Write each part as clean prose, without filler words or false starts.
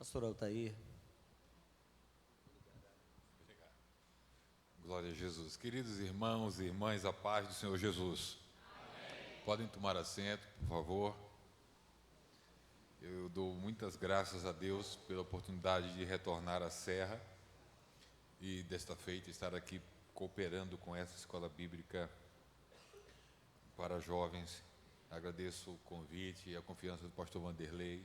Pastor Altair. Glória a Jesus. Queridos irmãos e irmãs, a paz do Senhor Jesus. Amém. Podem tomar assento, por favor. Eu dou muitas graças a Deus pela oportunidade de retornar à Serra e desta feita estar aqui cooperando com essa escola bíblica para jovens. Agradeço o convite e a confiança do pastor Vanderlei.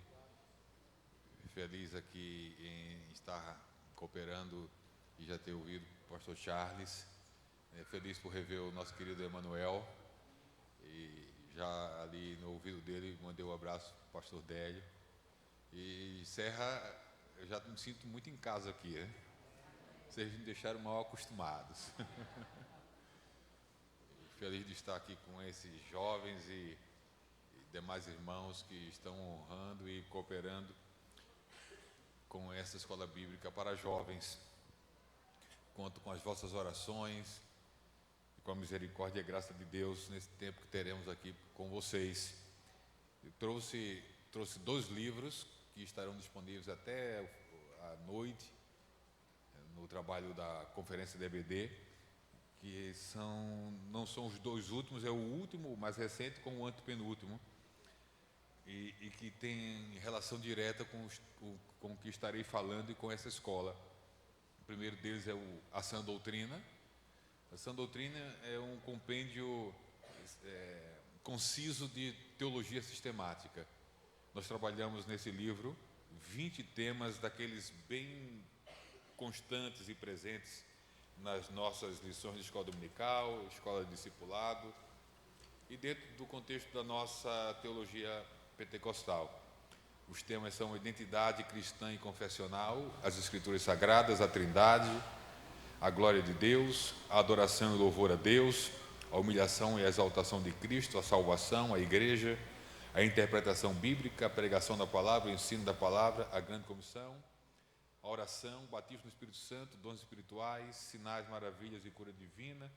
Feliz aqui em estar cooperando e já ter ouvido o pastor Charles. Feliz por rever o nosso querido Emanuel. E já ali no ouvido dele mandei um abraço para o pastor Délio. E Serra, eu já me sinto muito em casa aqui, né? Vocês me deixaram mal acostumados. Feliz de estar aqui com esses jovens e demais irmãos que estão honrando e cooperando com essa escola bíblica para jovens. Conto com as vossas orações e com a misericórdia e a graça de Deus nesse tempo que teremos aqui com vocês. Eu trouxe 2 livros que estarão disponíveis até a noite no trabalho da conferência da EBD, que não são os 2 últimos, é o último, o mais recente, com o antepenúltimo, e que tem relação direta com o que estarei falando e com essa escola. O primeiro deles é a Sã Doutrina. A Sã Doutrina é um compêndio conciso de teologia sistemática. Nós trabalhamos nesse livro 20 temas daqueles bem constantes e presentes nas nossas lições de escola dominical, escola de discipulado e dentro do contexto da nossa teologia pentecostal. Os temas são a identidade cristã e confessional, as escrituras sagradas, a trindade, a glória de Deus, a adoração e louvor a Deus, a humilhação e a exaltação de Cristo, a salvação, a igreja, a interpretação bíblica, a pregação da palavra, o ensino da palavra, a grande comissão, a oração, o batismo no Espírito Santo, dons espirituais, sinais, maravilhas e cura divina,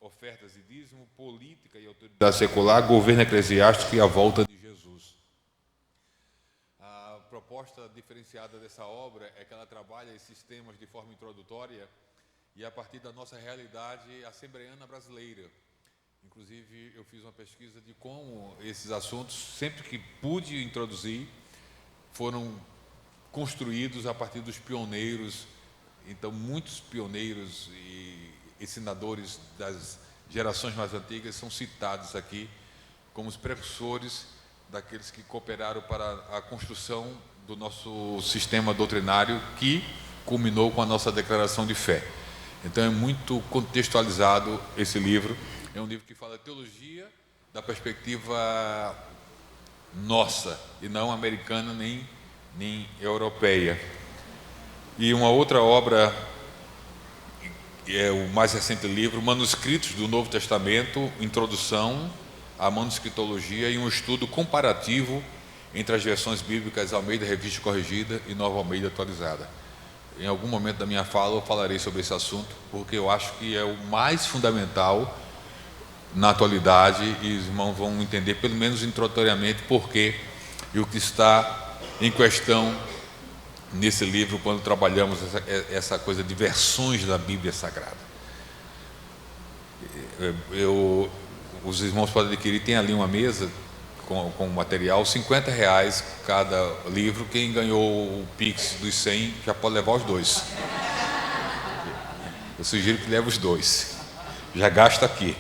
ofertas e dízimo, política e autoridade secular, governo eclesiástico e a volta de Jesus. A proposta diferenciada dessa obra é que ela trabalha esses temas de forma introdutória e a partir da nossa realidade assembleiana brasileira. Inclusive, eu fiz uma pesquisa de como esses assuntos, sempre que pude introduzir, foram construídos a partir dos pioneiros. Então, muitos pioneiros e ensinadores das gerações mais antigas são citados aqui como os precursores daqueles que cooperaram para a construção do nosso sistema doutrinário, que culminou com a nossa declaração de fé. Então é muito contextualizado esse livro. É um livro que fala teologia da perspectiva nossa, e não americana nem europeia. E uma outra obra, é o mais recente livro, Manuscritos do Novo Testamento, Introdução à Manuscritologia e um estudo comparativo entre as versões bíblicas Almeida Revista Corrigida e Nova Almeida Atualizada. Em algum momento da minha fala eu falarei sobre esse assunto, porque eu acho que é o mais fundamental na atualidade e os irmãos vão entender, pelo menos introdutoriamente, por quê e o que está em questão nesse livro quando trabalhamos essa coisa de versões da Bíblia Sagrada. Os irmãos podem adquirir, tem ali uma mesa com material, R$50 cada livro. Quem ganhou o Pix dos 100 já pode levar os 2. Eu sugiro que leve os 2. Já gasta aqui.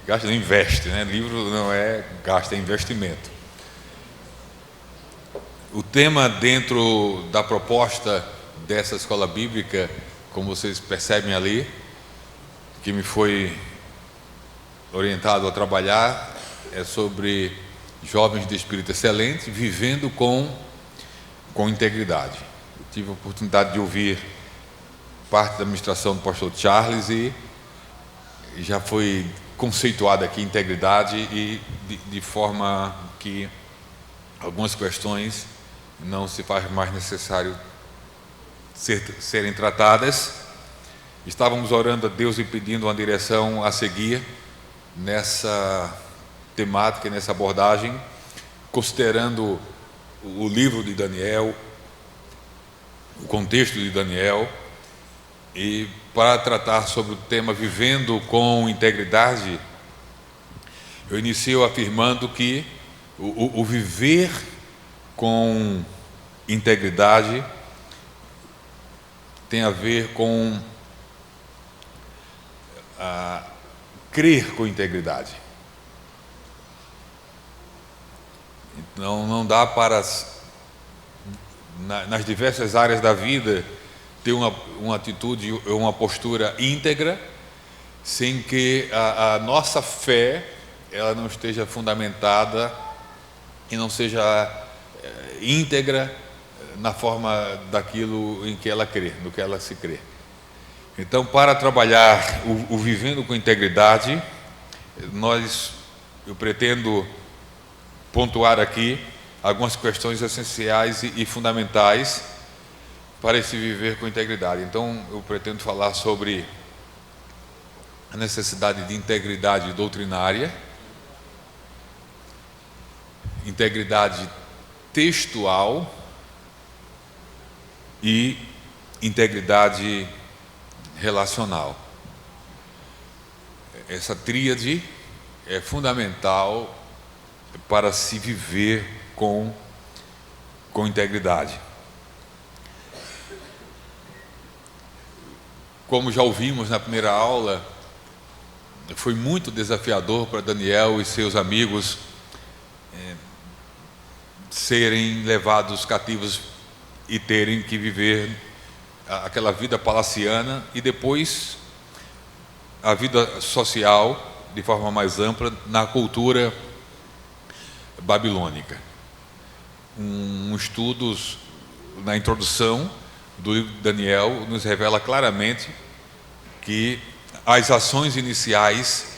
Gasta, não investe, né? Livro não é gasta, é investimento. O tema dentro da proposta dessa escola bíblica, como vocês percebem ali, que me foi orientado a trabalhar, é sobre jovens de espírito excelente vivendo com integridade. Eu tive a oportunidade de ouvir parte da administração do pastor Charles e já foi conceituada aqui integridade e de forma que algumas questões não se faz mais necessário serem tratadas. Estávamos orando a Deus e pedindo uma direção a seguir nessa temática, nessa abordagem, considerando o livro de Daniel, o contexto de Daniel, e para tratar sobre o tema Vivendo com Integridade, eu inicio afirmando que o viver com integridade tem a ver com crer com integridade. Então, não dá para, nas diversas áreas da vida, ter uma atitude, uma postura íntegra, sem que a nossa fé ela não esteja fundamentada e não seja íntegra na forma daquilo em que ela crê, no que ela se crê. Então, para trabalhar o vivendo com integridade, eu pretendo pontuar aqui algumas questões essenciais e fundamentais para esse viver com integridade. Então, eu pretendo falar sobre a necessidade de integridade doutrinária, integridade textual e integridade relacional. Essa tríade é fundamental para se viver com integridade. Como já ouvimos na primeira aula, foi muito desafiador para Daniel e seus amigos serem levados cativos e terem que viver aquela vida palaciana e depois a vida social de forma mais ampla na cultura babilônica. Estudo na introdução do livro de Daniel nos revela claramente que as ações iniciais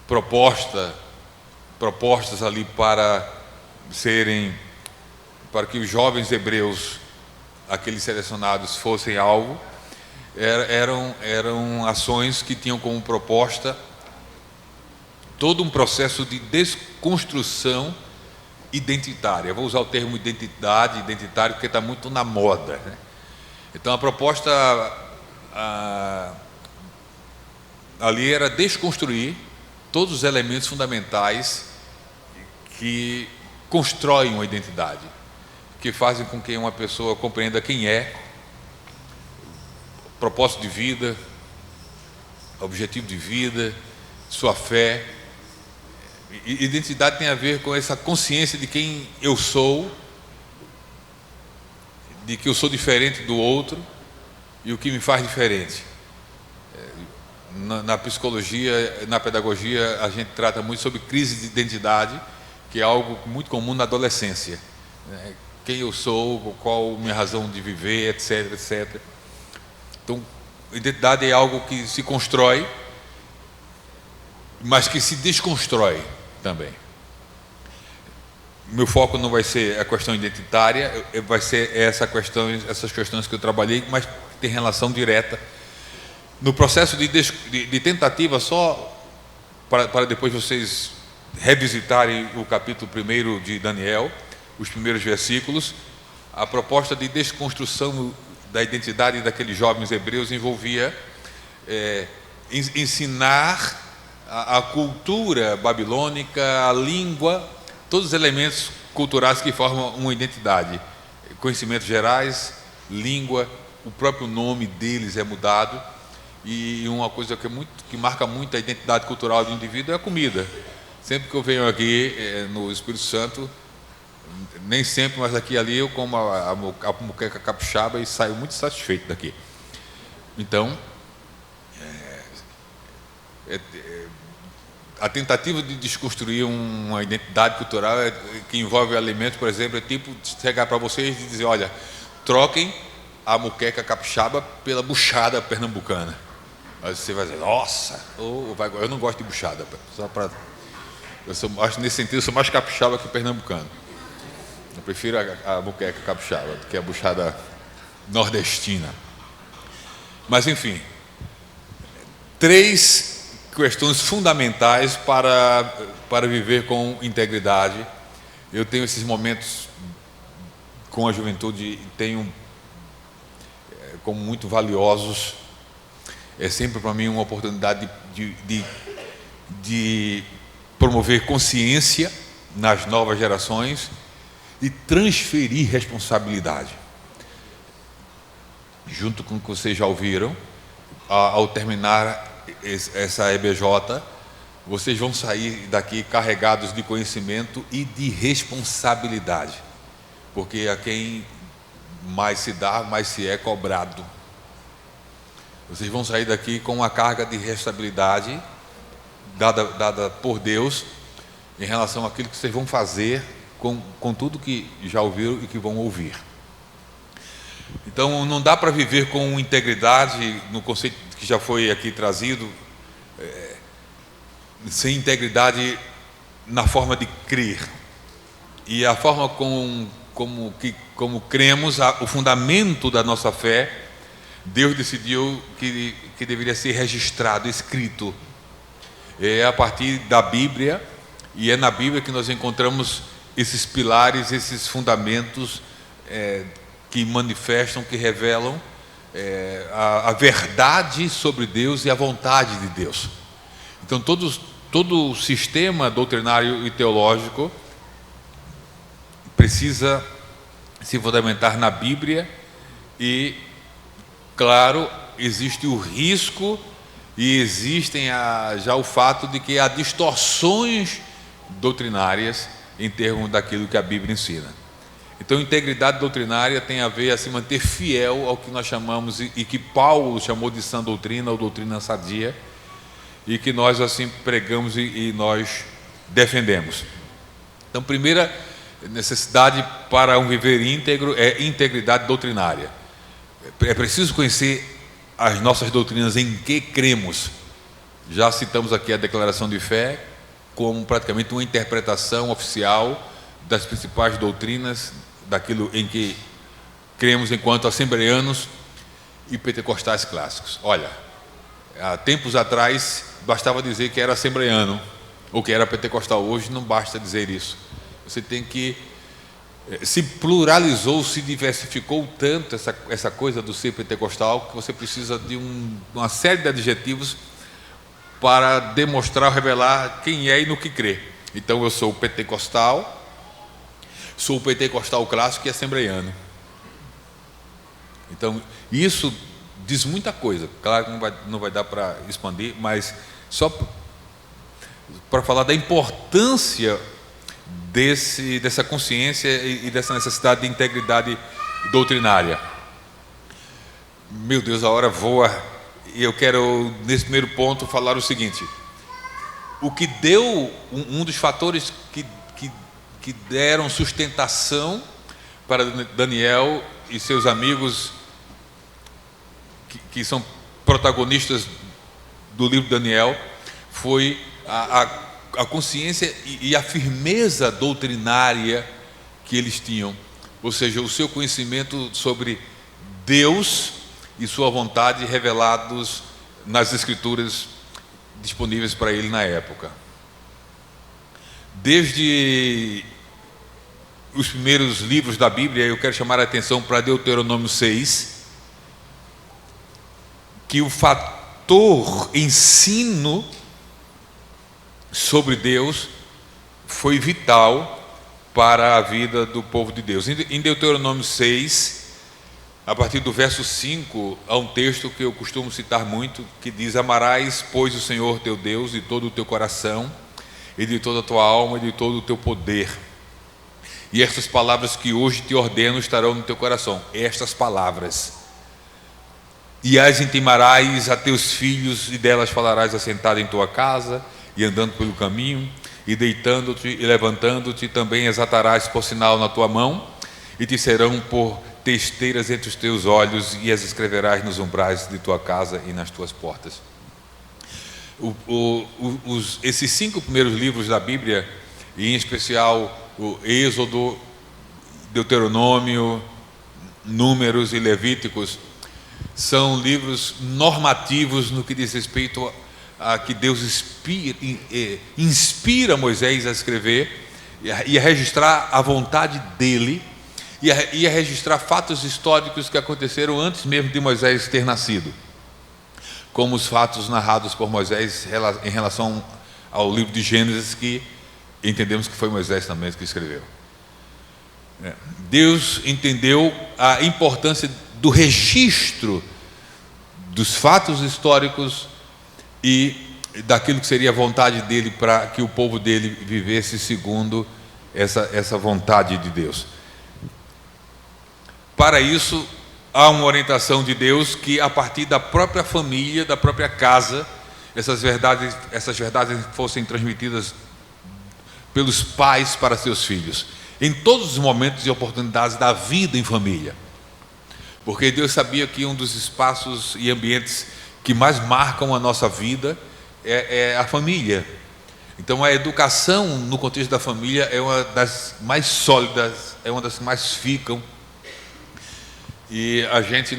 propostas ali para que os jovens hebreus, aqueles selecionados, fossem alvo, eram ações que tinham como proposta todo um processo de desconstrução identitária. Eu vou usar o termo identitário, porque está muito na moda, né? Então a proposta ali era desconstruir todos os elementos fundamentais que constroem uma identidade, que fazem com que uma pessoa compreenda quem é, propósito de vida, objetivo de vida, sua fé. Identidade tem a ver com essa consciência de quem eu sou, de que eu sou diferente do outro e o que me faz diferente. Na psicologia, na pedagogia, a gente trata muito sobre crise de identidade, que é algo muito comum na adolescência. Quem eu sou, qual a minha razão de viver, etc, etc. Então, identidade é algo que se constrói, mas que se desconstrói também. Meu foco não vai ser a questão identitária, vai ser essas questões que eu trabalhei, mas tem relação direta. No processo de tentativa, só para depois vocês revisitarem o capítulo 1 de Daniel, os primeiros versículos, a proposta de desconstrução da identidade daqueles jovens hebreus envolvia ensinar a cultura babilônica, a língua, todos os elementos culturais que formam uma identidade. Conhecimentos gerais, língua, o próprio nome deles é mudado. E uma coisa que marca muito a identidade cultural do indivíduo é a comida. Sempre que eu venho aqui no Espírito Santo, nem sempre, mas aqui e ali eu como a moqueca capixaba e saio muito satisfeito daqui. Então, a tentativa de desconstruir uma identidade cultural que envolve alimentos, por exemplo, é tipo chegar para vocês e dizer: olha, troquem a moqueca capixaba pela buchada pernambucana. Aí você vai dizer: nossa, eu não gosto de buchada, só para... acho que nesse sentido eu sou mais capixaba que pernambucano. Eu prefiro a moqueca capixaba do que a buchada nordestina. Mas enfim, 3 questões fundamentais para viver com integridade. Eu tenho esses momentos com a juventude tenho como muito valiosos. É sempre para mim uma oportunidade de promover consciência nas novas gerações e transferir responsabilidade. Junto com o que vocês já ouviram, ao terminar essa EBJ, vocês vão sair daqui carregados de conhecimento e de responsabilidade, porque a quem mais se dá, mais se é cobrado. Vocês vão sair daqui com uma carga de responsabilidade dada por Deus em relação àquilo que vocês vão fazer com tudo que já ouviram e que vão ouvir. Então não dá para viver com integridade, no conceito que já foi aqui trazido, sem integridade na forma de crer. E a forma como cremos, o fundamento da nossa fé, Deus decidiu que deveria ser registrado, escrito. É a partir da Bíblia, e é na Bíblia que nós encontramos esses pilares, esses fundamentos que manifestam, que revelam a verdade sobre Deus e a vontade de Deus. Então todo o sistema doutrinário e teológico precisa se fundamentar na Bíblia e, claro, existe o risco e existem já o fato de que há distorções doutrinárias em termos daquilo que a Bíblia ensina. Então, integridade doutrinária tem a ver a se manter fiel ao que nós chamamos e que Paulo chamou de sã doutrina ou doutrina sadia, e que nós assim pregamos e nós defendemos. Então, primeira necessidade para um viver íntegro é integridade doutrinária. É preciso conhecer as nossas doutrinas, em que cremos. Já citamos aqui a declaração de fé como praticamente uma interpretação oficial das principais doutrinas, daquilo em que cremos enquanto assembleanos e pentecostais clássicos. Olha, há tempos atrás bastava dizer que era assembleano ou que era pentecostal. Hoje não basta dizer isso. Você tem que... Se pluralizou, se diversificou tanto essa coisa do ser pentecostal, que você precisa de uma série de adjetivos para demonstrar, revelar quem é e no que crê. Então eu sou pentecostal, sou pentecostal clássico e assembleiano. Então isso diz muita coisa. Claro que não vai dar para expandir, mas só para falar da importância dessa consciência e dessa necessidade de integridade doutrinária. Meu Deus, a hora voa, e eu quero, nesse primeiro ponto, falar o seguinte: o que deu, um dos fatores que deram sustentação para Daniel e seus amigos, que são protagonistas do livro de Daniel, foi a consciência e a firmeza doutrinária que eles tinham, ou seja, o seu conhecimento sobre Deus e sua vontade revelados nas Escrituras disponíveis para ele na época. Desde os primeiros livros da Bíblia, eu quero chamar a atenção para Deuteronômio 6, que o fator ensino sobre Deus foi vital para a vida do povo de Deus. Em Deuteronômio 6, a partir do verso 5, há um texto que eu costumo citar muito, que diz: amarás, pois, o Senhor teu Deus de todo o teu coração, e de toda a tua alma, e de todo o teu poder. E estas palavras que hoje te ordeno estarão no teu coração. Estas palavras. E as intimarás a teus filhos, e delas falarás assentado em tua casa, e andando pelo caminho, e deitando-te e levantando-te, também as atarás por sinal na tua mão, e te serão por testeiras entre os teus olhos, e as escreverás nos umbrais de tua casa e nas tuas portas. Esses 5 primeiros livros da Bíblia, e em especial o Êxodo, Deuteronômio, Números e Levíticos, são livros normativos no que diz respeito a que Deus inspira Moisés a escrever e a registrar a vontade dele, ia registrar fatos históricos que aconteceram antes mesmo de Moisés ter nascido, como os fatos narrados por Moisés em relação ao livro de Gênesis, que entendemos que foi Moisés também que escreveu. Deus entendeu a importância do registro dos fatos históricos e daquilo que seria a vontade dele para que o povo dele vivesse segundo essa vontade de Deus. Para isso, há uma orientação de Deus que, a partir da própria família, da própria casa, essas verdades fossem transmitidas pelos pais para seus filhos, em todos os momentos e oportunidades da vida em família. Porque Deus sabia que um dos espaços e ambientes que mais marcam a nossa vida é a família. Então a educação no contexto da família é uma das mais sólidas, é uma das que mais ficam. E a gente,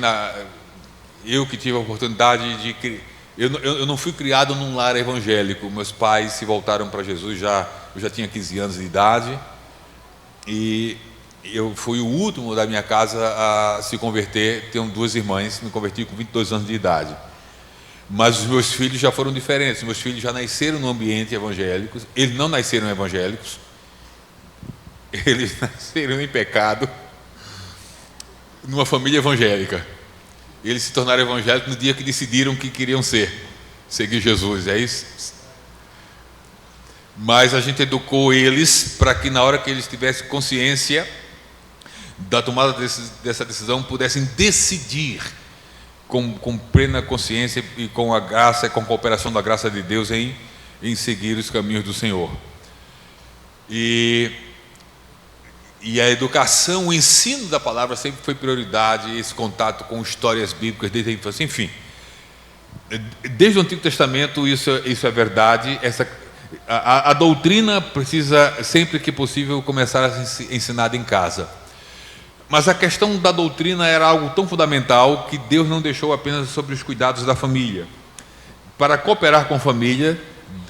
eu que tive a oportunidade de... Eu não fui criado num lar evangélico. Meus pais se voltaram para Jesus, eu já tinha 15 anos de idade. E eu fui o último da minha casa a se converter. Tenho 2 irmãs, me converti com 22 anos de idade. Mas os meus filhos já foram diferentes. Meus filhos já nasceram no ambiente evangélico. Eles não nasceram evangélicos. Eles nasceram em pecado, numa família evangélica. Eles se tornaram evangélicos no dia que decidiram que queriam seguir Jesus. É isso. Mas a gente educou eles para que, na hora que eles tivessem consciência da tomada dessa decisão, pudessem decidir com plena consciência e com a graça, com a cooperação da graça de Deus em seguir os caminhos do Senhor. E a educação, o ensino da palavra sempre foi prioridade, esse contato com histórias bíblicas desde a infância. Enfim, desde o Antigo Testamento isso é verdade. A doutrina precisa, sempre que possível, começar a ser ensinada em casa. Mas a questão da doutrina era algo tão fundamental que Deus não deixou apenas sobre os cuidados da família. Para cooperar com a família,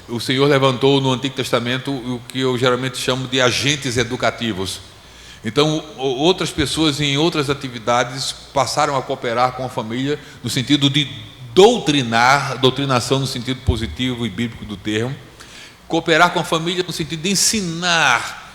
o Senhor levantou no Antigo Testamento o que eu geralmente chamo de agentes educativos. Então, outras pessoas em outras atividades passaram a cooperar com a família no sentido de doutrinação no sentido positivo e bíblico do termo, cooperar com a família no sentido de ensinar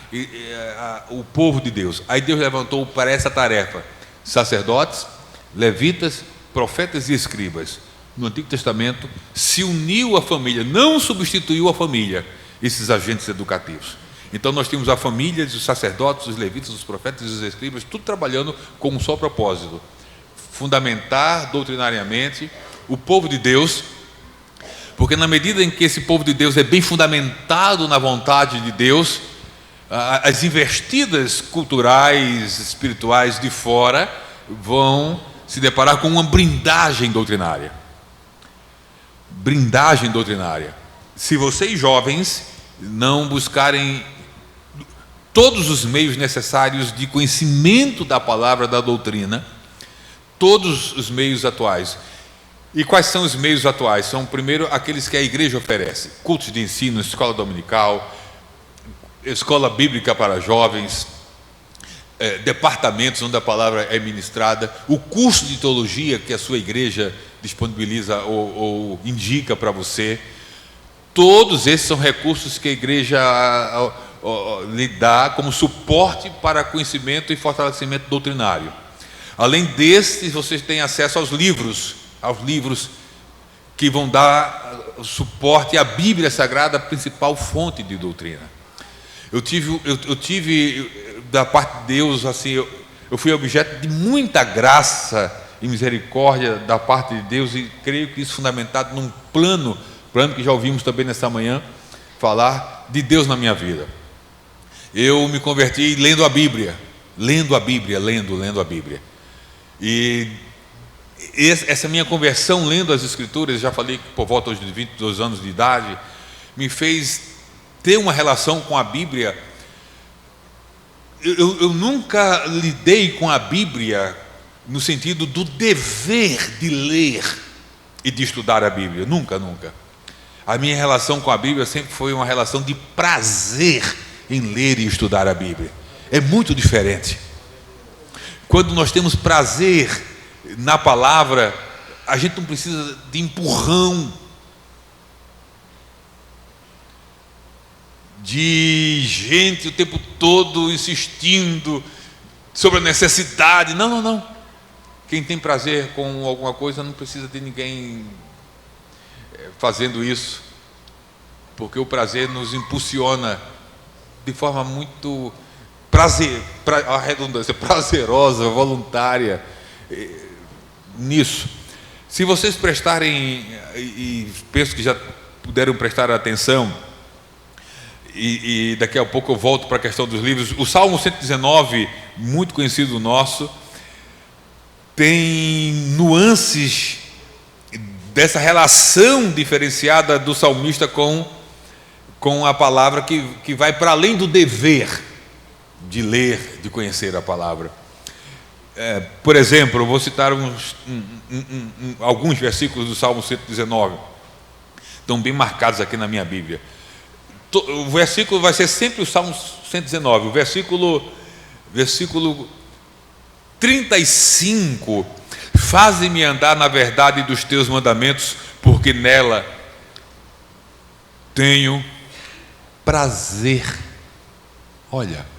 o povo de Deus. Aí Deus levantou para essa tarefa sacerdotes, levitas, profetas e escribas. No Antigo Testamento se uniu à família, não substituiu a família, esses agentes educativos. Então nós temos a família, os sacerdotes, os levitas, os profetas e os escribas, tudo trabalhando com um só propósito: fundamentar doutrinariamente o povo de Deus, porque na medida em que esse povo de Deus é bem fundamentado na vontade de Deus, as investidas culturais, espirituais de fora vão se deparar com uma blindagem doutrinária. Blindagem doutrinária. Se vocês jovens não buscarem todos os meios necessários de conhecimento da palavra, da doutrina, todos os meios atuais. E quais são os meios atuais? São, primeiro, aqueles que a igreja oferece: cultos de ensino, escola dominical, escola bíblica para jovens, departamentos onde a palavra é ministrada, o curso de teologia que a sua igreja disponibiliza ou indica para você. Todos esses são recursos que a igreja lhe dá como suporte para conhecimento e fortalecimento doutrinário. Além desses, vocês têm acesso aos livros que vão dar suporte à Bíblia Sagrada, a principal fonte de doutrina. Eu tive da parte de Deus, assim, eu fui objeto de muita graça e misericórdia da parte de Deus, e creio que isso fundamentado num plano que já ouvimos também nessa manhã, falar de Deus na minha vida. Eu me converti lendo a Bíblia. E essa minha conversão lendo as Escrituras, já falei que por volta de 22 anos de idade, me fez ter uma relação com a Bíblia. Eu nunca lidei com a Bíblia no sentido do dever de ler e de estudar a Bíblia. Nunca. A minha relação com a Bíblia sempre foi uma relação de prazer em ler e estudar a Bíblia. É muito diferente. Quando nós temos prazer na palavra, a gente não precisa de empurrão, de gente o tempo todo insistindo sobre a necessidade. Não. Quem tem prazer com alguma coisa não precisa de ninguém fazendo isso, porque o prazer nos impulsiona de forma muito a redundância, prazerosa, voluntária nisso. Se vocês prestarem, e penso que já puderam prestar atenção, e daqui a pouco eu volto para a questão dos livros, o Salmo 119, muito conhecido nosso, tem nuances dessa relação diferenciada do salmista com a palavra, que vai para além do dever de ler, de conhecer a palavra. Por exemplo, eu vou citar alguns versículos do Salmo 119, estão bem marcados aqui na minha Bíblia. O versículo vai ser sempre o Salmo 119, o versículo 35: faze-me andar na verdade dos teus mandamentos, porque nela tenho prazer. Olha,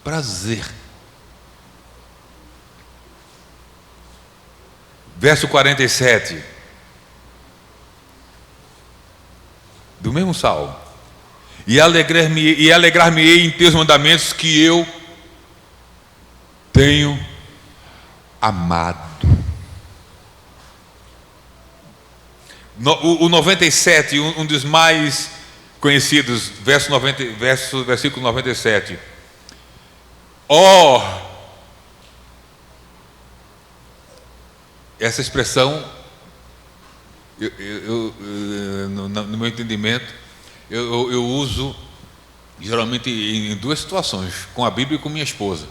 prazer. Verso 47 do mesmo salmo: e alegrar-me-ei em teus mandamentos, que eu tenho amado. O 97, um dos mais conhecidos, versículo 97: essa expressão, no meu entendimento, eu uso geralmente em duas situações, com a Bíblia e com minha esposa.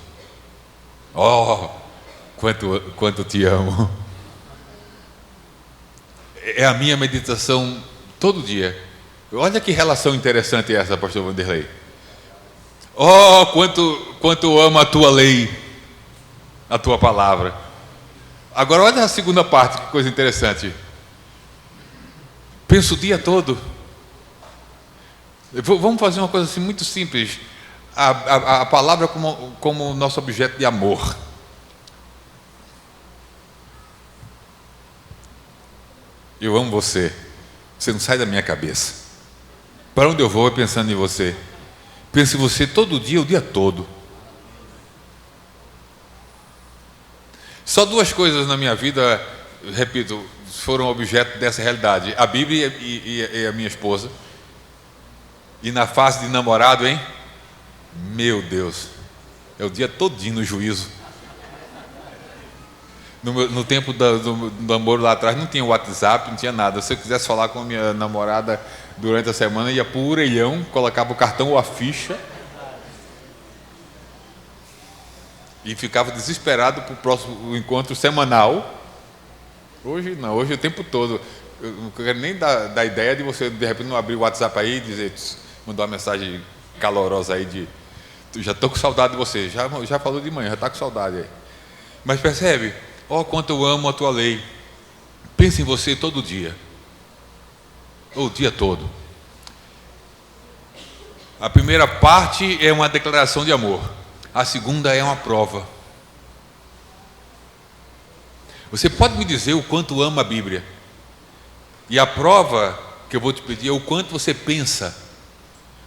Quanto te amo. É a minha meditação todo dia. Olha que relação interessante essa, pastor Vanderlei. Quanto eu amo a tua lei, a tua palavra. Agora olha a segunda parte, que coisa interessante. Penso o dia todo. Vamos fazer uma coisa assim muito simples. A palavra como nosso objeto de amor. Eu amo você. Você não sai da minha cabeça. Para onde eu vou é pensando em você. Penso em você todo dia, o dia todo. Só duas coisas na minha vida, repito, foram objeto dessa realidade: a Bíblia e a minha esposa. E na fase de namorado, hein? Meu Deus, é o dia todinho no juízo. No tempo do namoro lá atrás não tinha WhatsApp, não tinha nada. Se eu quisesse falar com a minha namorada durante a semana, ia para o orelhão, colocava o cartão ou a ficha e ficava desesperado para o próximo encontro semanal. Hoje não, hoje o tempo todo. Eu não quero nem dar ideia de você de repente não abrir o WhatsApp aí e dizer, mandar uma mensagem calorosa aí já estou com saudade de você. Já falou de manhã, já está com saudade aí. Mas percebe? Quanto eu amo a tua lei. Pense em você todo dia, o dia todo. A primeira parte é uma declaração de amor, a segunda é uma prova. Você pode me dizer o quanto ama a Bíblia, e a prova que eu vou te pedir é o quanto você pensa,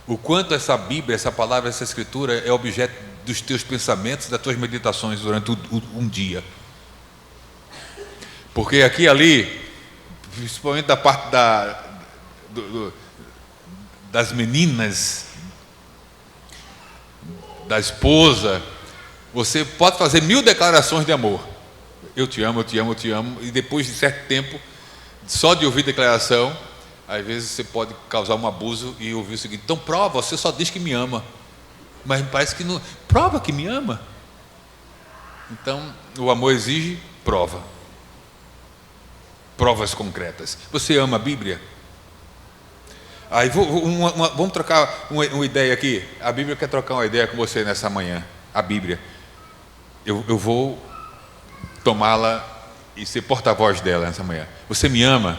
o quanto essa Bíblia, essa palavra, essa escritura é objeto dos teus pensamentos, das tuas meditações durante um dia. Porque aqui e ali, principalmente da parte das meninas, da esposa, você pode fazer 1000 declarações de amor. Eu te amo, eu te amo, eu te amo. E depois de certo tempo, só de ouvir declaração, às vezes você pode causar um abuso e ouvir o seguinte: então prova, você só diz que me ama, mas parece que não. Prova que me ama. Então o amor exige prova. Provas concretas. Você ama a Bíblia? Aí vamos trocar uma ideia aqui. A Bíblia quer trocar uma ideia com você nessa manhã. A Bíblia. eu vou tomá-la e ser porta-voz dela nessa manhã. Você me ama?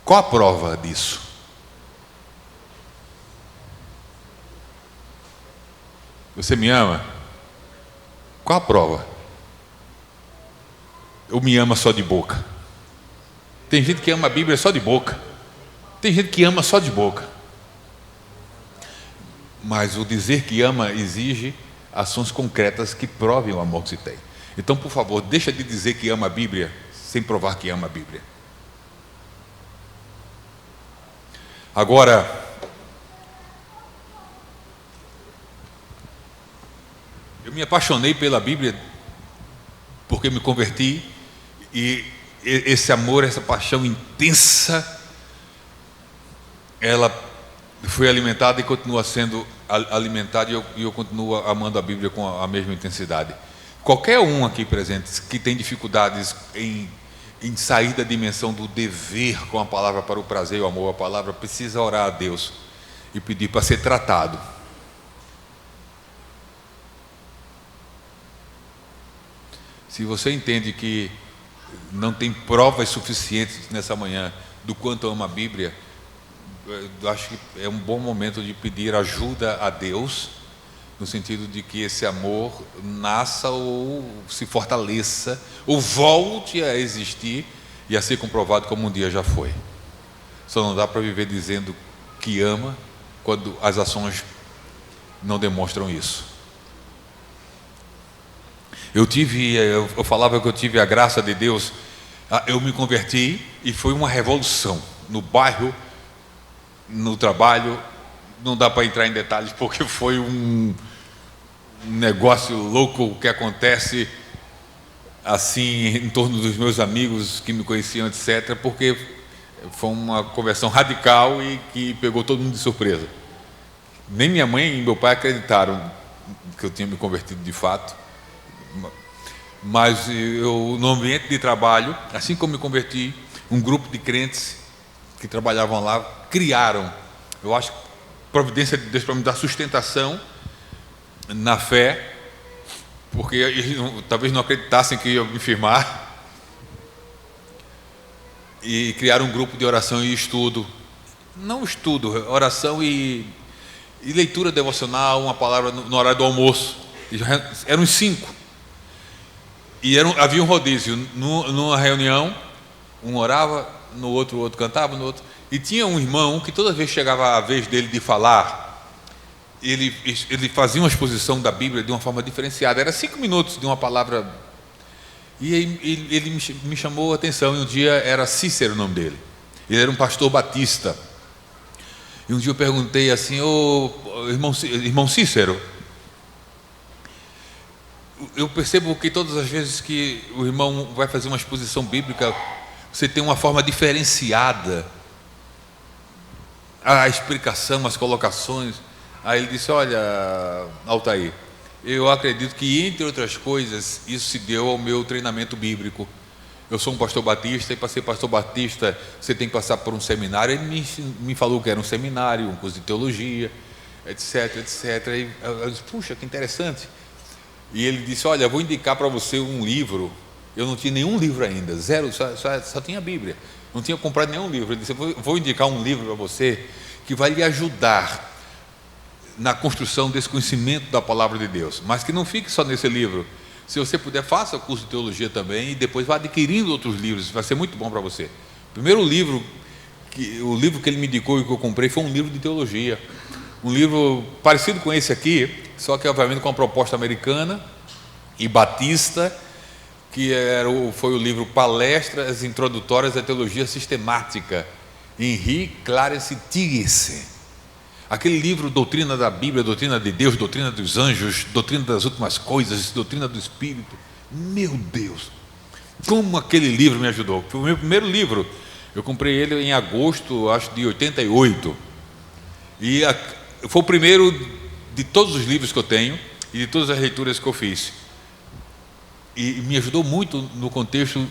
Qual a prova disso? Você me ama? Qual a prova? Ou me ama só de boca? Tem gente que ama a Bíblia só de boca. Tem gente que ama só de boca. Mas o dizer que ama exige ações concretas que provem o amor que se tem. Então, por favor, deixa de dizer que ama a Bíblia sem provar que ama a Bíblia. Agora, eu me apaixonei pela Bíblia porque me converti, e esse amor, essa paixão intensa, ela foi alimentada e continua sendo alimentada, e eu continuo amando a Bíblia com a mesma intensidade. Qualquer um aqui presente que tem dificuldades em sair da dimensão do dever com a palavra para o prazer e o amor à palavra, precisa orar a Deus e pedir para ser tratado. Se você entende que não tem provas suficientes nessa manhã do quanto ama a Bíblia, eu acho que é um bom momento de pedir ajuda a Deus, no sentido de que esse amor nasça ou se fortaleça, ou volte a existir e a ser comprovado como um dia já foi. Só não dá para viver dizendo que ama quando as ações não demonstram isso. Eu falava que eu tive a graça de Deus. Eu me converti e foi uma revolução no bairro, no trabalho. Não dá para entrar em detalhes porque foi um negócio louco que acontece assim em torno dos meus amigos que me conheciam, etc., porque foi uma conversão radical e que pegou todo mundo de surpresa. Nem minha mãe e meu pai acreditaram que eu tinha me convertido de fato, mas no ambiente de trabalho, assim como me converti, um grupo de crentes que trabalhavam lá criaram, eu acho, providência de Deus para me dar sustentação na fé, porque eles talvez não acreditassem que ia me firmar, e criaram um grupo de oração e estudo, oração e leitura devocional, uma palavra no horário do almoço. Eram os 5, e havia um rodízio. Numa reunião, um orava, no outro o outro cantava, no outro, e tinha um irmão que toda vez chegava a vez dele de falar, ele fazia uma exposição da Bíblia de uma forma diferenciada. Era 5 minutos de uma palavra, e ele me chamou a atenção. E um dia era Cícero o nome dele, ele era um pastor batista, e um dia eu perguntei assim: irmão Cícero, eu percebo que todas as vezes que o irmão vai fazer uma exposição bíblica, você tem uma forma diferenciada, a explicação, as colocações. Aí ele disse: olha, Altair, eu acredito que, entre outras coisas, isso se deu ao meu treinamento bíblico. Eu sou um pastor batista, e para ser pastor batista você tem que passar por um seminário. Ele me falou que era um seminário, um curso de teologia, etc, etc. E eu disse: puxa, que interessante. E ele disse: olha, vou indicar para você um livro. Eu não tinha nenhum livro ainda, zero, só tinha a Bíblia, não tinha comprado nenhum livro. Ele disse: vou indicar um livro para você que vai lhe ajudar na construção desse conhecimento da palavra de Deus, mas que não fique só nesse livro. Se você puder, faça o curso de teologia também, e depois vá adquirindo outros livros, vai ser muito bom para você. O livro que ele me indicou e que eu comprei foi um livro de teologia, um livro parecido com esse aqui, só que obviamente com uma proposta americana e batista, que foi o livro Palestras Introdutórias à Teologia Sistemática, Henri Clarence Tiguese. Aquele livro, doutrina da Bíblia, doutrina de Deus, doutrina dos anjos, doutrina das últimas coisas, doutrina do Espírito. Meu Deus, como aquele livro me ajudou. Foi o meu primeiro livro. Eu comprei ele em agosto, acho, de 88. E foi o primeiro de todos os livros que eu tenho e de todas as leituras que eu fiz. E me ajudou muito no contexto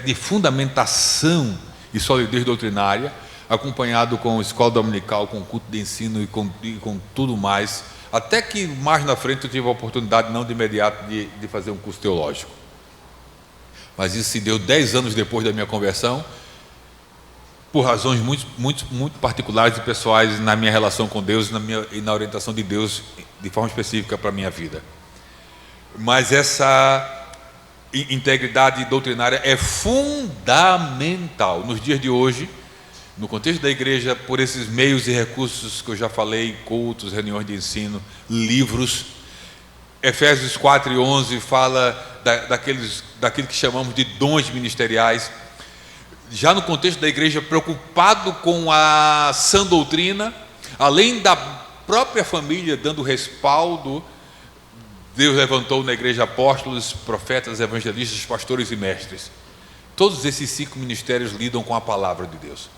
de fundamentação e solidez doutrinária, acompanhado com escola dominical, com culto de ensino e com tudo mais, até que mais na frente eu tive a oportunidade, não de imediato, de fazer um curso teológico. Mas isso se deu 10 anos depois da minha conversão, por razões muito particulares e pessoais na minha relação com Deus e na orientação de Deus de forma específica para a minha vida. Mas essa integridade doutrinária é fundamental nos dias de hoje, no contexto da igreja, por esses meios e recursos que eu já falei, cultos, reuniões de ensino, livros. Efésios 4:11 fala daquilo que chamamos de dons ministeriais. Já no contexto da igreja, preocupado com a sã doutrina, além da própria família dando respaldo, Deus levantou na igreja apóstolos, profetas, evangelistas, pastores e mestres. Todos esses 5 ministérios lidam com a palavra de Deus.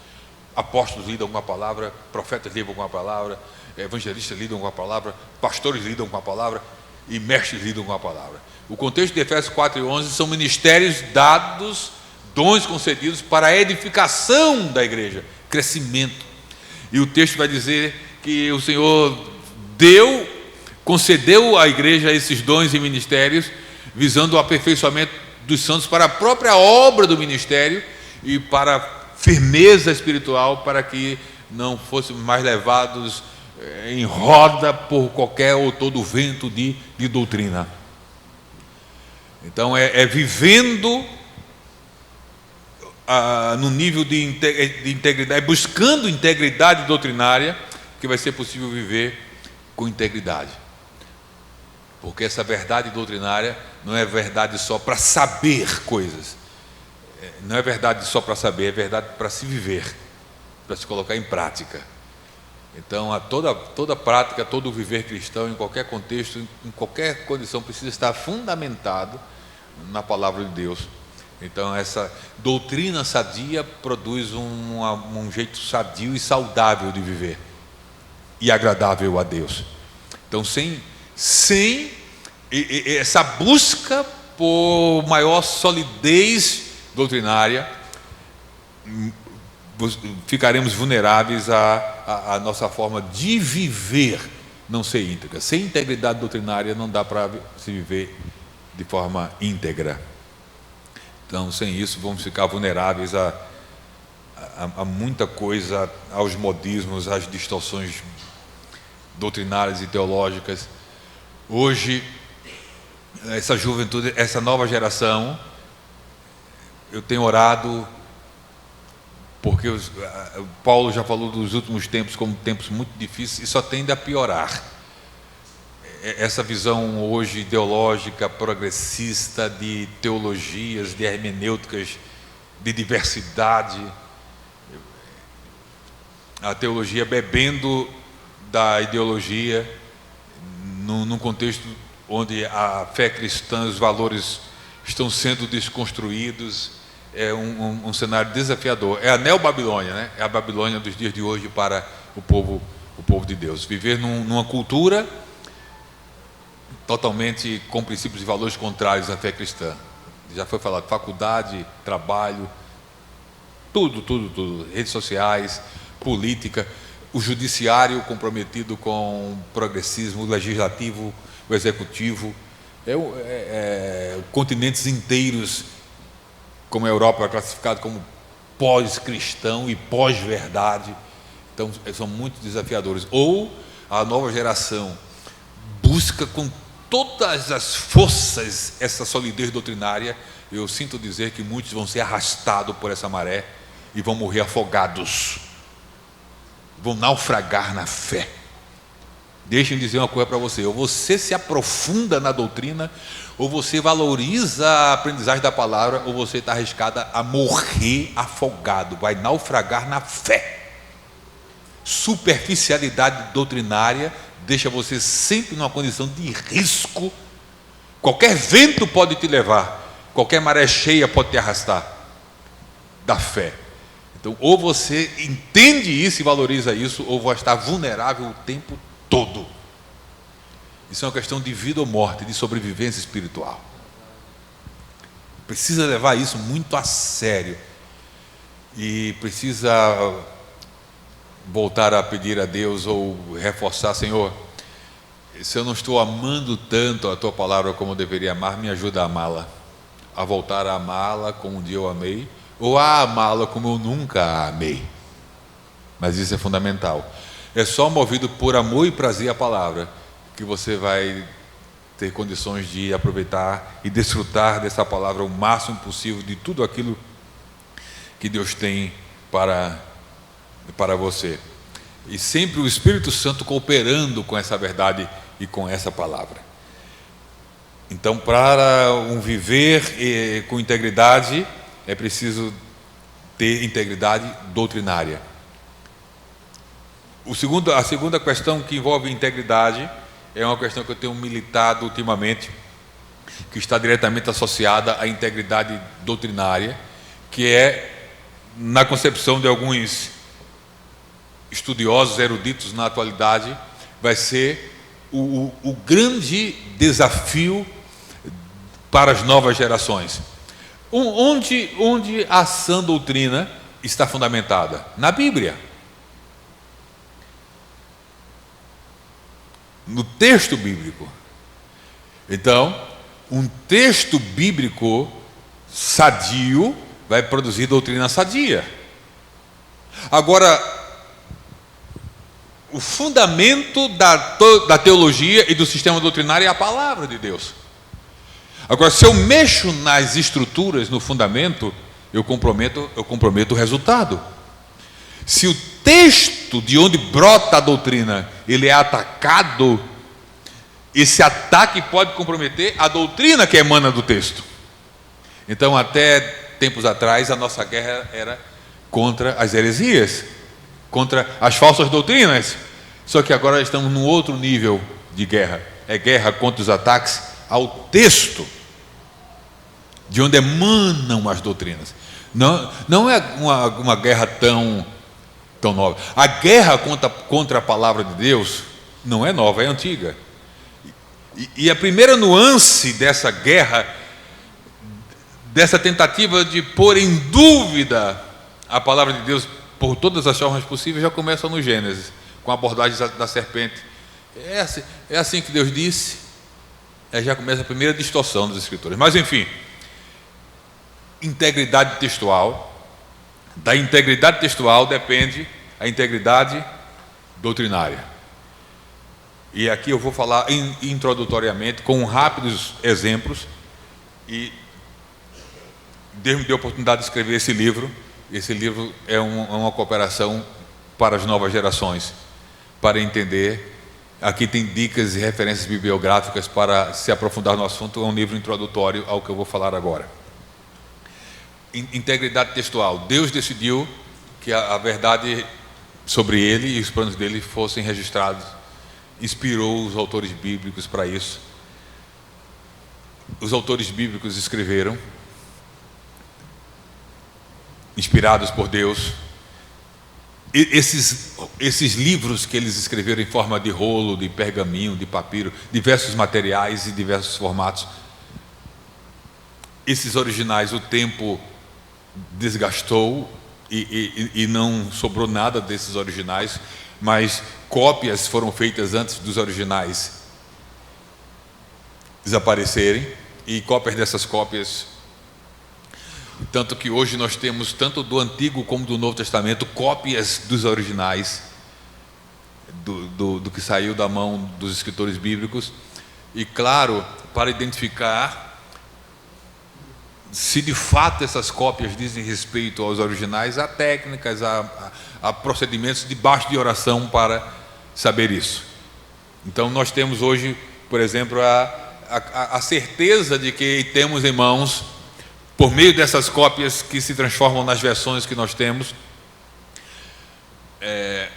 Apóstolos lidam com a palavra, profetas lidam com a palavra, evangelistas lidam com a palavra, pastores lidam com a palavra e mestres lidam com a palavra. O contexto de Efésios 4:11 são ministérios dados, dons concedidos para a edificação da igreja, crescimento. E o texto vai dizer que o Senhor concedeu à igreja esses dons e ministérios, visando o aperfeiçoamento dos santos para a própria obra do ministério e para firmeza espiritual, para que não fôssemos mais levados em roda por qualquer ou todo vento de doutrina. Então é vivendo no nível de integridade, buscando integridade doutrinária, que vai ser possível viver com integridade. Porque essa verdade doutrinária não é verdade só para saber coisas, não é verdade só para saber, é verdade para se viver, para se colocar em prática. Então, toda prática, todo viver cristão, em qualquer contexto, em qualquer condição, precisa estar fundamentado na palavra de Deus. Então, essa doutrina sadia produz um jeito sadio e saudável de viver e agradável a Deus. Então, sem essa busca por maior solidez doutrinária, ficaremos vulneráveis à nossa forma de viver não ser íntegra. Sem integridade doutrinária não dá para se viver de forma íntegra. Então, sem isso, vamos ficar vulneráveis a muita coisa, aos modismos, às distorções doutrinárias e teológicas. Hoje, essa juventude, essa nova geração, eu tenho orado, porque Paulo já falou dos últimos tempos como tempos muito difíceis e só tende a piorar. Essa visão hoje ideológica, progressista, de teologias, de hermenêuticas, de diversidade, a teologia bebendo da ideologia, num contexto onde a fé cristã, os valores estão sendo desconstruídos. É um cenário desafiador. É a neobabilônia, né? É a Babilônia dos dias de hoje para o povo de Deus. Viver numa cultura totalmente com princípios e valores contrários à fé cristã. Já foi falado, faculdade, trabalho, tudo, redes sociais, política, o judiciário comprometido com o progressismo, o legislativo, o executivo, continentes inteiros, como a Europa é classificado como pós-cristão e pós-verdade. Então são muito desafiadores. Ou a nova geração busca com todas as forças essa solidez doutrinária. Eu sinto dizer que muitos vão ser arrastados por essa maré e vão morrer afogados, vão naufragar na fé. Deixem-me dizer uma coisa para você: ou você se aprofunda na doutrina, ou você valoriza a aprendizagem da palavra, ou você está arriscado a morrer afogado, vai naufragar na fé. Superficialidade doutrinária deixa você sempre numa condição de risco. Qualquer vento pode te levar, qualquer maré cheia pode te arrastar da fé. Então, ou você entende isso e valoriza isso, ou vai estar vulnerável o tempo todo. Isso é uma questão de vida ou morte, de sobrevivência espiritual. Precisa levar isso muito a sério e precisa voltar a pedir a Deus ou reforçar: Senhor, se eu não estou amando tanto a Tua palavra como eu deveria amar, me ajuda a amá-la, a voltar a amá-la como um dia eu amei, ou a amá-la como eu nunca a amei. Mas isso é fundamental. É só movido por amor e prazer à palavra que você vai ter condições de aproveitar e desfrutar dessa palavra o máximo possível, de tudo aquilo que Deus tem para você. E sempre o Espírito Santo cooperando com essa verdade e com essa palavra. Então, para um viver com integridade, é preciso ter integridade doutrinária. A segunda questão que envolve integridade é uma questão que eu tenho militado ultimamente, que está diretamente associada à integridade doutrinária, que é, na concepção de alguns estudiosos eruditos na atualidade, vai ser o grande desafio para as novas gerações. Onde a sã doutrina está fundamentada? Na Bíblia. No texto bíblico. Então, um texto bíblico sadio vai produzir doutrina sadia. Agora, o fundamento da teologia e do sistema doutrinário é a palavra de Deus. Agora, se eu mexo nas estruturas, no fundamento, eu comprometo o resultado. Se o texto de onde brota a doutrina, ele é atacado, esse ataque pode comprometer a doutrina que emana do texto. Então, até tempos atrás, a nossa guerra era contra as heresias, contra as falsas doutrinas. Só que agora estamos num outro nível de guerra. É guerra contra os ataques ao texto, de onde emanam as doutrinas. Não é uma guerra tão nova. A guerra contra a palavra de Deus não é nova, é antiga. E a primeira nuance dessa guerra, dessa tentativa de pôr em dúvida a palavra de Deus por todas as formas possíveis, já começa no Gênesis, com a abordagem da serpente. É assim que Deus disse. Aí já começa a primeira distorção das Escrituras. Mas enfim, integridade textual. Da integridade textual depende a integridade doutrinária. E aqui eu vou falar introdutoriamente, com rápidos exemplos. E Deus me deu a oportunidade de escrever esse livro. Esse livro é uma cooperação para as novas gerações, para entender. Aqui tem dicas e referências bibliográficas para se aprofundar no assunto. É um livro introdutório ao que eu vou falar agora. Integridade textual. Deus decidiu que a verdade sobre ele e os planos dele fossem registrados. Inspirou os autores bíblicos para isso. Os autores bíblicos escreveram, inspirados por Deus. Esses livros que eles escreveram em forma de rolo, de pergaminho, de papiro, diversos materiais e diversos formatos. Esses originais, o tempo desgastou e não sobrou nada desses originais, mas cópias foram feitas antes dos originais desaparecerem, e cópias dessas cópias, tanto que hoje nós temos, tanto do Antigo como do Novo Testamento, cópias dos originais do que saiu da mão dos escritores bíblicos. E claro, para identificar se de fato essas cópias dizem respeito aos originais, há técnicas, há procedimentos debaixo de oração para saber isso. Então nós temos hoje, por exemplo, a certeza de que temos em mãos, por meio dessas cópias que se transformam nas versões que nós temos,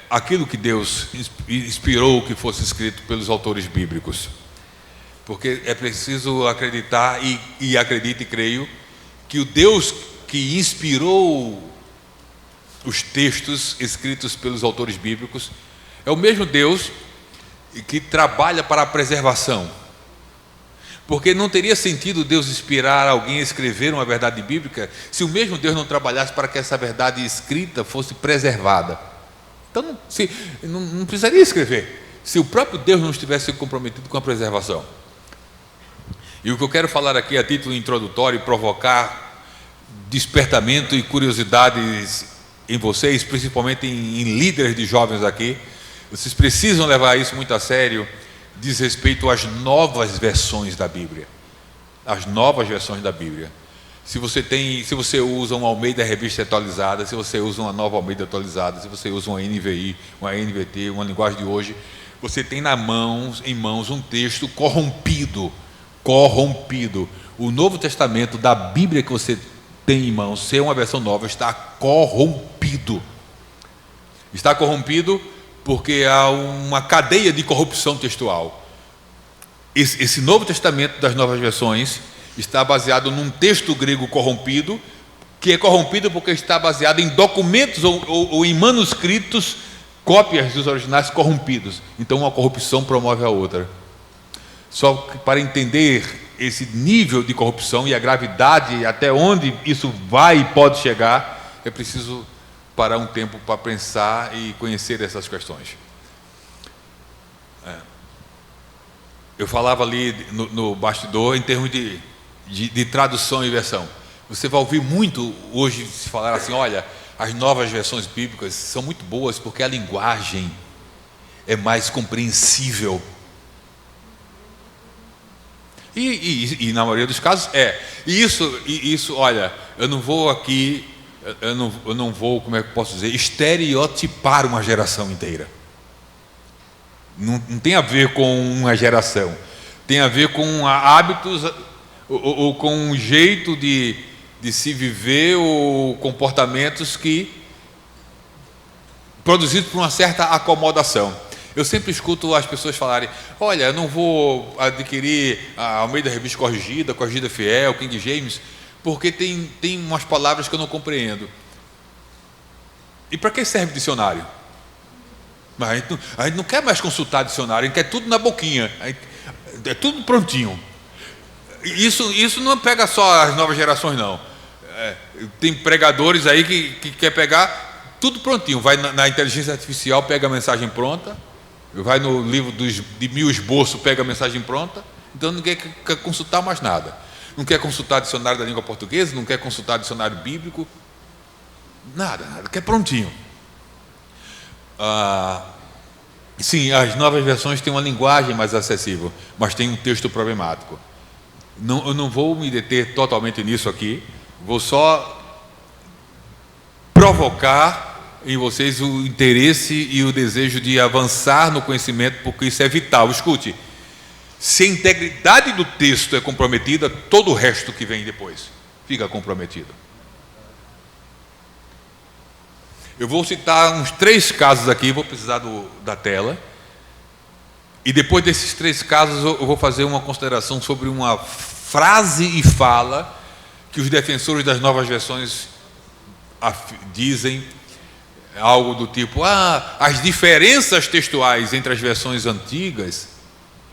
aquilo que Deus inspirou que fosse escrito pelos autores bíblicos. Porque é preciso acreditar, e acredito e creio, que o Deus que inspirou os textos escritos pelos autores bíblicos é o mesmo Deus que trabalha para a preservação. Porque não teria sentido Deus inspirar alguém a escrever uma verdade bíblica se o mesmo Deus não trabalhasse para que essa verdade escrita fosse preservada. Então não precisaria escrever, se o próprio Deus não estivesse comprometido com a preservação. E o que eu quero falar aqui a título introdutório, provocar despertamento e curiosidades em vocês, principalmente em líderes de jovens aqui. Vocês precisam levar isso muito a sério, diz respeito às novas versões da Bíblia. As novas versões da Bíblia. Se você usa uma Almeida Revista Atualizada, se você usa uma nova Almeida Atualizada, se você usa uma NVI, uma NVT, uma linguagem de hoje, você tem em mãos um texto corrompido. O Novo Testamento da Bíblia que você tem em mãos, se é uma versão nova, está corrompido. Está corrompido porque há uma cadeia de corrupção textual. Esse Novo Testamento das novas versões está baseado num texto grego corrompido, que é corrompido porque está baseado em documentos ou em manuscritos, cópias dos originais corrompidos. Então uma corrupção promove a outra. Só que para entender esse nível de corrupção e a gravidade, até onde isso vai e pode chegar, é preciso parar um tempo para pensar e conhecer essas questões. Eu falava ali no bastidor em termos de tradução e versão. Você vai ouvir muito hoje se falar assim: olha, as novas versões bíblicas são muito boas porque a linguagem é mais compreensível. E na maioria dos casos isso, olha, eu não vou, como é que eu posso dizer, estereotipar uma geração inteira. Não tem a ver com uma geração, tem a ver com hábitos ou com um jeito de se viver, ou comportamentos produzidos por uma certa acomodação. Eu sempre escuto as pessoas falarem: olha, eu não vou adquirir a Almeida Revista Corrigida Fiel, King James, porque tem umas palavras que eu não compreendo. E para que serve dicionário? Mas a gente não quer mais consultar dicionário, a gente quer tudo na boquinha, é tudo prontinho. Isso não pega só as novas gerações, não. Tem pregadores aí que quer pegar tudo prontinho, vai na inteligência artificial, pega a mensagem pronta, vai no livro de 1000 esboços, pega a mensagem pronta. Então ninguém quer consultar mais nada. Não quer consultar dicionário da língua portuguesa, não quer consultar dicionário bíblico, nada, quer prontinho. Sim, as novas versões têm uma linguagem mais acessível, mas tem um texto problemático. Eu não vou me deter totalmente nisso aqui, vou só provocar em vocês o interesse e o desejo de avançar no conhecimento, porque isso é vital. Escute, se a integridade do texto é comprometida, todo o resto que vem depois fica comprometido. Eu vou citar uns 3 casos aqui, vou precisar da tela, e depois desses 3 casos eu vou fazer uma consideração sobre uma frase e fala que os defensores das novas versões dizem, algo do tipo: as diferenças textuais entre as versões antigas,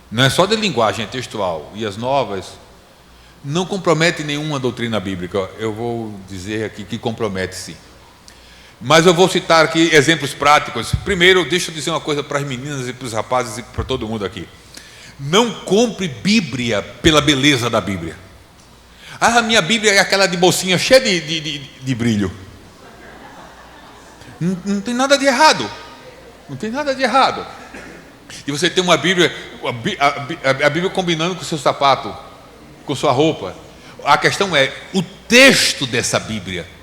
não é só de linguagem, é textual, e as novas, não compromete nenhuma doutrina bíblica. Eu vou dizer aqui que compromete sim. Mas eu vou citar aqui exemplos práticos. Primeiro, deixa eu dizer uma coisa para as meninas e para os rapazes e para todo mundo aqui: não compre Bíblia pela beleza da Bíblia. A minha Bíblia é aquela de bolsinha cheia de brilho. Não tem nada de errado. Não tem nada de errado. E você tem uma Bíblia, a Bíblia combinando com o seu sapato, com sua roupa. A questão é o texto dessa Bíblia.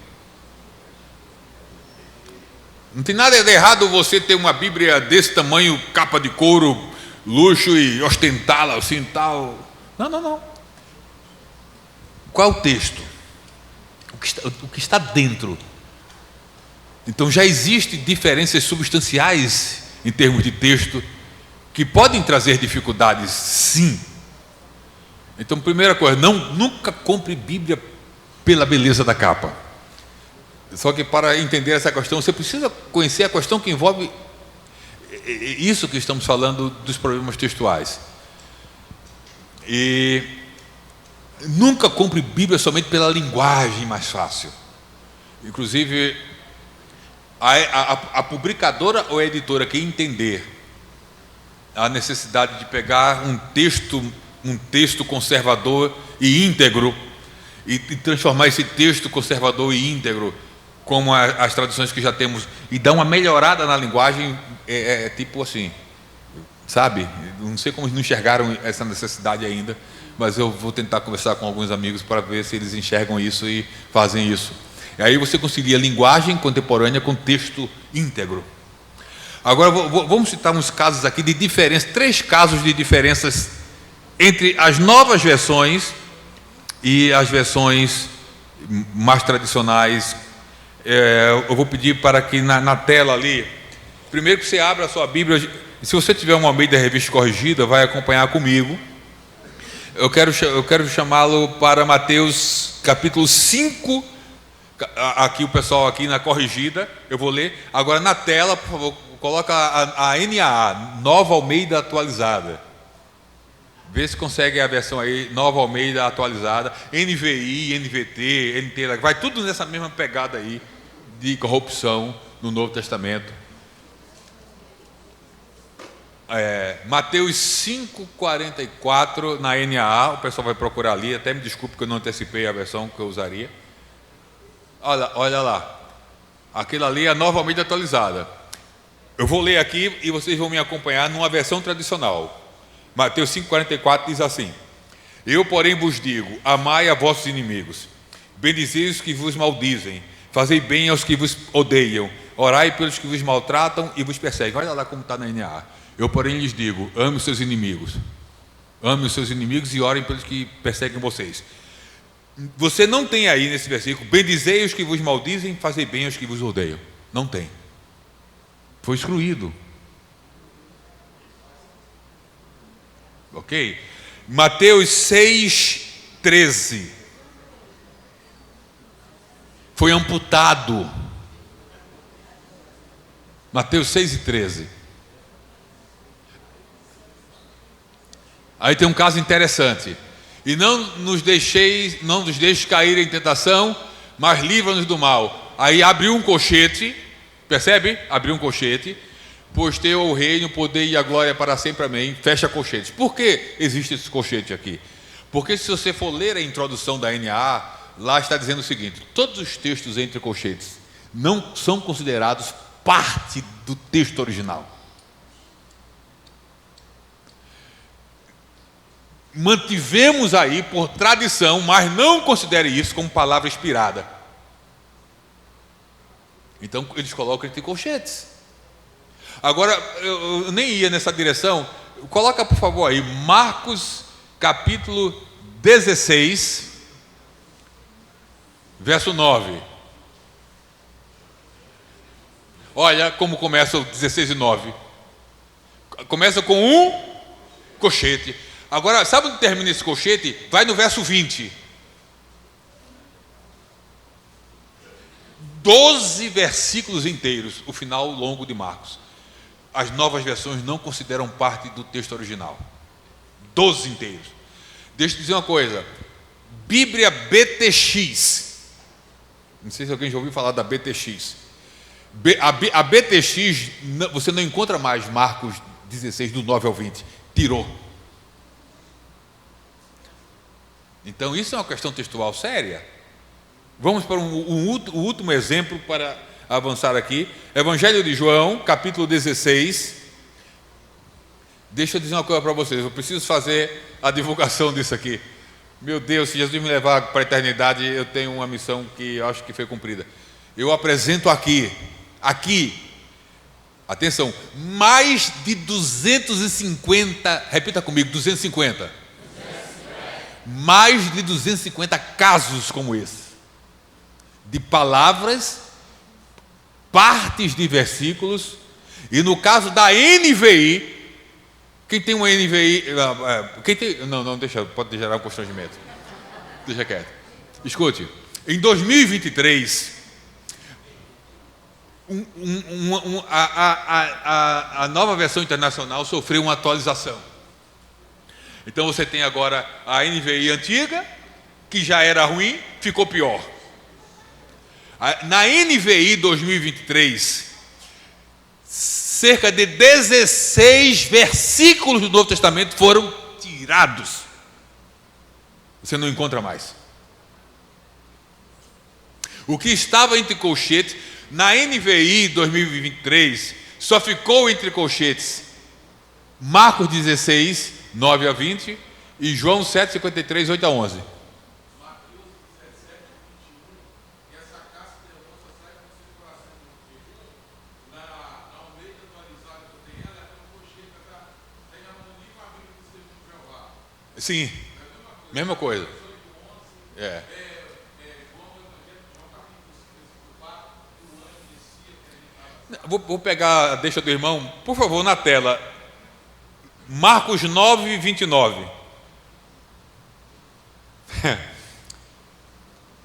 Não tem nada de errado você ter uma Bíblia desse tamanho, capa de couro, luxo, e ostentá-la assim tal. Não. Qual é o texto? O que está dentro? Então já existem diferenças substanciais em termos de texto que podem trazer dificuldades, sim. Então, primeira coisa, nunca compre Bíblia pela beleza da capa. Só que para entender essa questão, você precisa conhecer a questão que envolve isso que estamos falando dos problemas textuais. E nunca compre Bíblia somente pela linguagem mais fácil. Inclusive, A publicadora ou a editora que entender a necessidade de pegar um texto conservador e íntegro e transformar esse texto conservador e íntegro como as traduções que já temos e dar uma melhorada na linguagem, tipo assim, sabe? Não sei como não enxergaram essa necessidade ainda, mas eu vou tentar conversar com alguns amigos para ver se eles enxergam isso e fazem isso. E aí você concilia linguagem contemporânea com texto íntegro. Agora vamos citar uns casos aqui de diferença, 3 casos de diferenças entre as novas versões e as versões mais tradicionais. Eu vou pedir para que na tela ali, primeiro que você abra a sua Bíblia. Se você tiver uma Almeida Revista Corrigida, vai acompanhar comigo. Eu quero chamá-lo para Mateus capítulo 5. Aqui o pessoal aqui na corrigida, eu vou ler. Agora na tela, por favor, coloca a NAA, Nova Almeida Atualizada. Vê se consegue a versão aí, Nova Almeida Atualizada, NVI, NVT, NT, vai tudo nessa mesma pegada aí de corrupção no Novo Testamento. Mateus 5,44 na NAA, o pessoal vai procurar ali, até me desculpe que eu não antecipei a versão que eu usaria. Olha lá, aquilo ali é a Nova Almeida Atualizada. Eu vou ler aqui e vocês vão me acompanhar numa versão tradicional. Mateus 5,44 diz assim: Eu, porém, vos digo, amai a vossos inimigos, bendizei os que vos maldizem, fazei bem aos que vos odeiam, orai pelos que vos maltratam e vos perseguem. Olha lá como está na NAA. Eu, porém, lhes digo, ame os seus inimigos. Ame os seus inimigos e orem pelos que perseguem vocês. Você não tem aí nesse versículo, bendizei os que vos maldizem, fazei bem aos que vos odeiam. Não tem. Foi excluído. Ok? Mateus 6,13. Foi amputado. Mateus 6,13. Aí tem um caso interessante. E não nos deixeis cair em tentação, mas livra-nos do mal. Aí abriu um colchete, percebe? Abriu um colchete. Pois teu é o reino, o poder e a glória para sempre, amém. Fecha colchetes. Por que existe esse colchete aqui? Porque se você for ler a introdução da NAA, lá está dizendo o seguinte: todos os textos entre colchetes não são considerados parte do texto original. Mantivemos aí por tradição, mas não considere isso como palavra inspirada. Então eles colocam entre colchetes. Agora, eu nem ia nessa direção. Coloca por favor aí Marcos capítulo 16, verso 9. Olha como começa o 16 e 9. Começa com um colchete. Agora, sabe onde termina esse colchete? Vai no verso 20. 12 versículos inteiros, o final longo de Marcos. As novas versões não consideram parte do texto original. 12 inteiros. Deixa eu dizer uma coisa. Bíblia BTX. Não sei se alguém já ouviu falar da BTX. A BTX, você não encontra mais Marcos 16, do 9 ao 20. Tirou. Então isso é uma questão textual séria. Vamos para um último exemplo para avançar aqui. Evangelho de João, capítulo 16. Deixa eu dizer uma coisa para vocês. Eu preciso fazer a divulgação disso aqui. Meu Deus, se Jesus me levar para a eternidade, eu tenho uma missão que eu acho que foi cumprida. Eu apresento aqui, atenção, mais de 250, repita comigo, 250. Mais de 250 casos como esse, de palavras, partes de versículos, e no caso da NVI, quem tem uma NVI, deixa, pode gerar um constrangimento, deixa quieto. Escute, em 2023, a nova versão internacional sofreu uma atualização. Então você tem agora a NVI antiga, que já era ruim, ficou pior. Na NVI 2023, cerca de 16 versículos do Novo Testamento foram tirados. Você não encontra mais. O que estava entre colchetes, na NVI 2023, só ficou entre colchetes Marcos 16, 9 a 20 e João 7, 53, 8 a 11. Sim, mesma coisa. Vou pegar, deixa do irmão, por favor, na tela. Marcos 9, 29.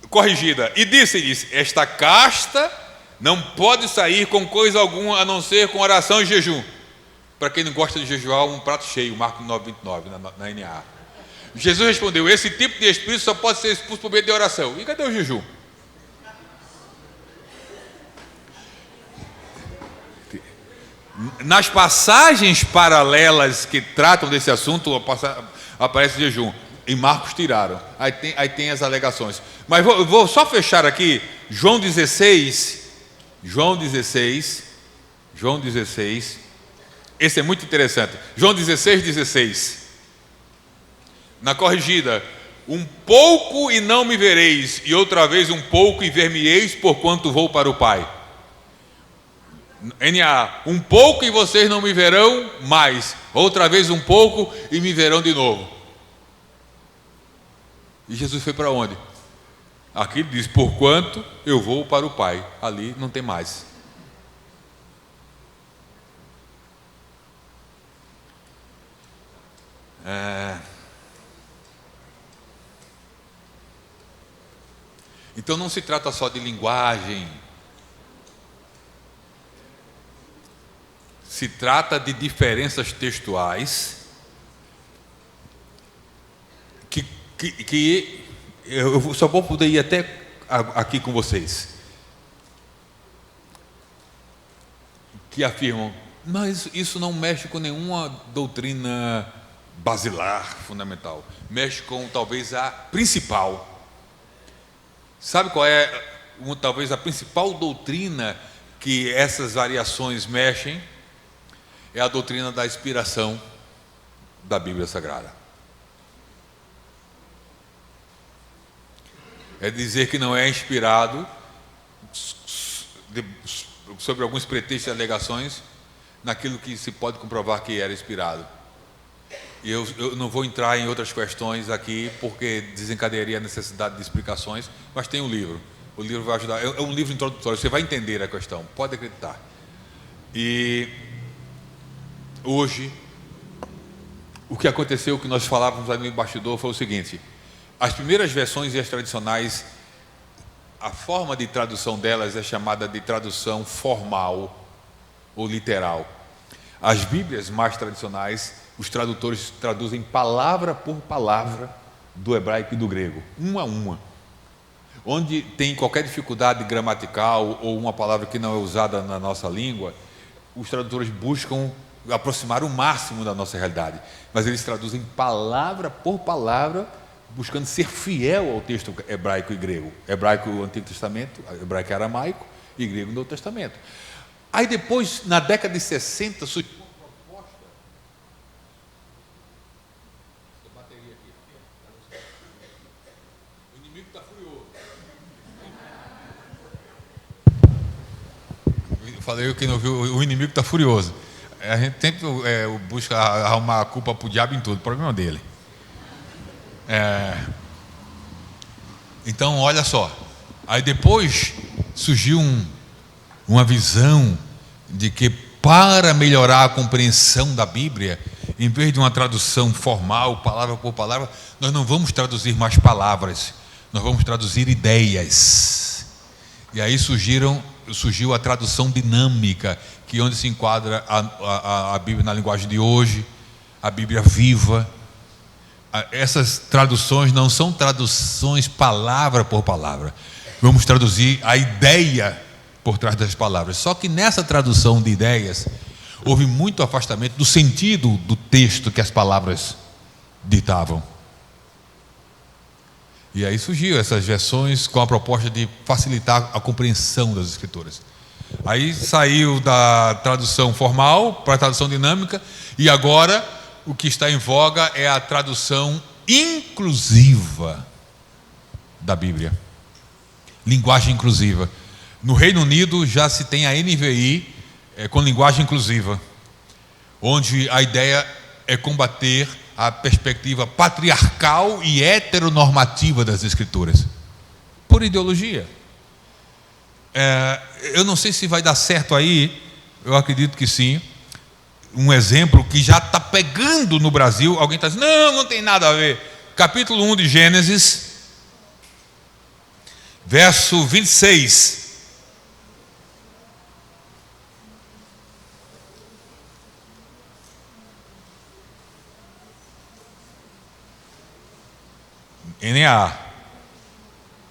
Corrigida. E disse-lhes: esta casta não pode sair com coisa alguma a não ser com oração e jejum. Para quem não gosta de jejuar, um prato cheio, Marcos 9, 29, na NA. Jesus respondeu: esse tipo de espírito só pode ser expulso por meio de oração. E cadê o jejum? Nas passagens paralelas que tratam desse assunto, aparece jejum. Em Marcos tiraram. Aí tem as alegações. Mas vou só fechar aqui. João 16. Esse é muito interessante. João 16, 16. Na corrigida: um pouco e não me vereis, e outra vez um pouco e ver-me-eis, porquanto vou para o Pai. NA: um pouco e vocês não me verão mais, outra vez um pouco e me verão de novo. E Jesus foi para onde? Aqui ele diz: porquanto eu vou para o Pai. Ali não tem mais. Então não se trata só de linguagem, se trata de diferenças textuais que eu só vou poder ir até aqui com vocês, que afirmam: mas isso não mexe com nenhuma doutrina basilar, fundamental, mexe com talvez a principal. Sabe qual é talvez a principal doutrina que essas variações mexem? É a doutrina da inspiração da Bíblia Sagrada. É dizer que não é inspirado sobre alguns pretextos e alegações naquilo que se pode comprovar que era inspirado. E eu não vou entrar em outras questões aqui, porque desencadearia a necessidade de explicações, mas tem um livro. O livro vai ajudar. É um livro introdutório, você vai entender a questão, pode acreditar. E hoje, o que aconteceu, o que nós falávamos ali no bastidor, foi o seguinte: as primeiras versões e as tradicionais, a forma de tradução delas é chamada de tradução formal ou literal. As Bíblias mais tradicionais, os tradutores traduzem palavra por palavra do hebraico e do grego, uma a uma. Onde tem qualquer dificuldade gramatical ou uma palavra que não é usada na nossa língua, os tradutores buscam aproximar o máximo da nossa realidade, mas eles traduzem palavra por palavra, buscando ser fiel ao texto hebraico e grego. Hebraico o Antigo Testamento, hebraico e aramaico, e grego no Novo Testamento. Aí depois, na década de 60, surgiu uma proposta. A bateria aqui. O inimigo está furioso. Eu falei que não viu, o inimigo está furioso. A gente sempre busca arrumar a culpa para o diabo em tudo, o problema dele. Então, olha só. Aí depois surgiu uma visão de que, para melhorar a compreensão da Bíblia, em vez de uma tradução formal, palavra por palavra, nós não vamos traduzir mais palavras, nós vamos traduzir ideias. E aí surgiu a tradução dinâmica, que é onde se enquadra a Bíblia na linguagem de hoje, a Bíblia viva. Essas traduções não são traduções palavra por palavra. vamos traduzir a ideia por trás das palavras. Só que nessa tradução de ideias, houve muito afastamento do sentido do texto que as palavras ditavam. E aí surgiu essas versões com a proposta de facilitar a compreensão das Escrituras. Aí saiu da tradução formal para a tradução dinâmica, e agora o que está em voga é a tradução inclusiva da Bíblia. Linguagem inclusiva. No Reino Unido já se tem a NVI com linguagem inclusiva, onde a ideia é combater a perspectiva patriarcal e heteronormativa das Escrituras, por ideologia. Eu não sei se vai dar certo aí, eu acredito que sim. Um exemplo que já está pegando no Brasil, alguém está dizendo, não tem nada a ver. Capítulo 1 de Gênesis, verso 26. NA,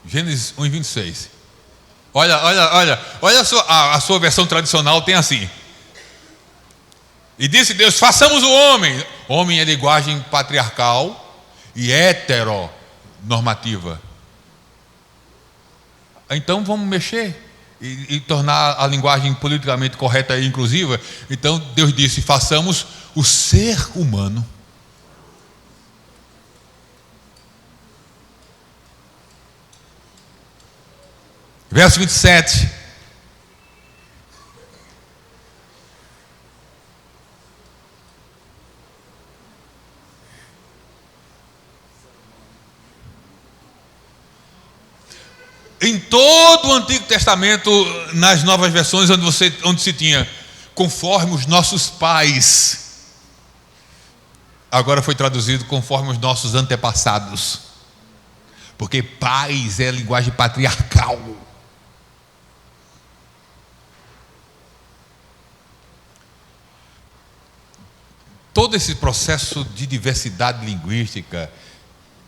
Gênesis 1 e 26. Olha a sua versão tradicional tem assim: e disse Deus, façamos o homem. Homem é linguagem patriarcal e heteronormativa. Então vamos mexer e tornar a linguagem politicamente correta e inclusiva. Então Deus disse, façamos o ser humano. Verso 27. Em todo o Antigo Testamento, nas novas versões onde se tinha conforme os nossos pais, agora foi traduzido conforme os nossos antepassados, porque pais é a linguagem patriarcal. Todo esse processo de diversidade linguística,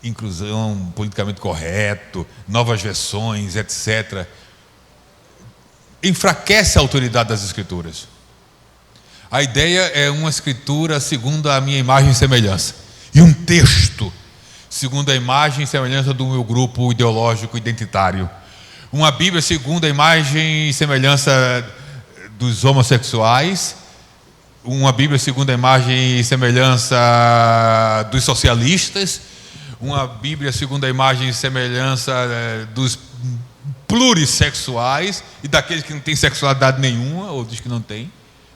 inclusão, politicamente correto, novas versões, etc., enfraquece a autoridade das Escrituras. A ideia é uma escritura segundo a minha imagem e semelhança, e um texto segundo a imagem e semelhança do meu grupo ideológico identitário. Uma Bíblia segundo a imagem e semelhança dos homossexuais, uma Bíblia segundo a imagem e semelhança dos socialistas, uma Bíblia segundo a imagem e semelhança dos plurissexuais e daqueles que não têm sexualidade nenhuma, ou diz que não tem.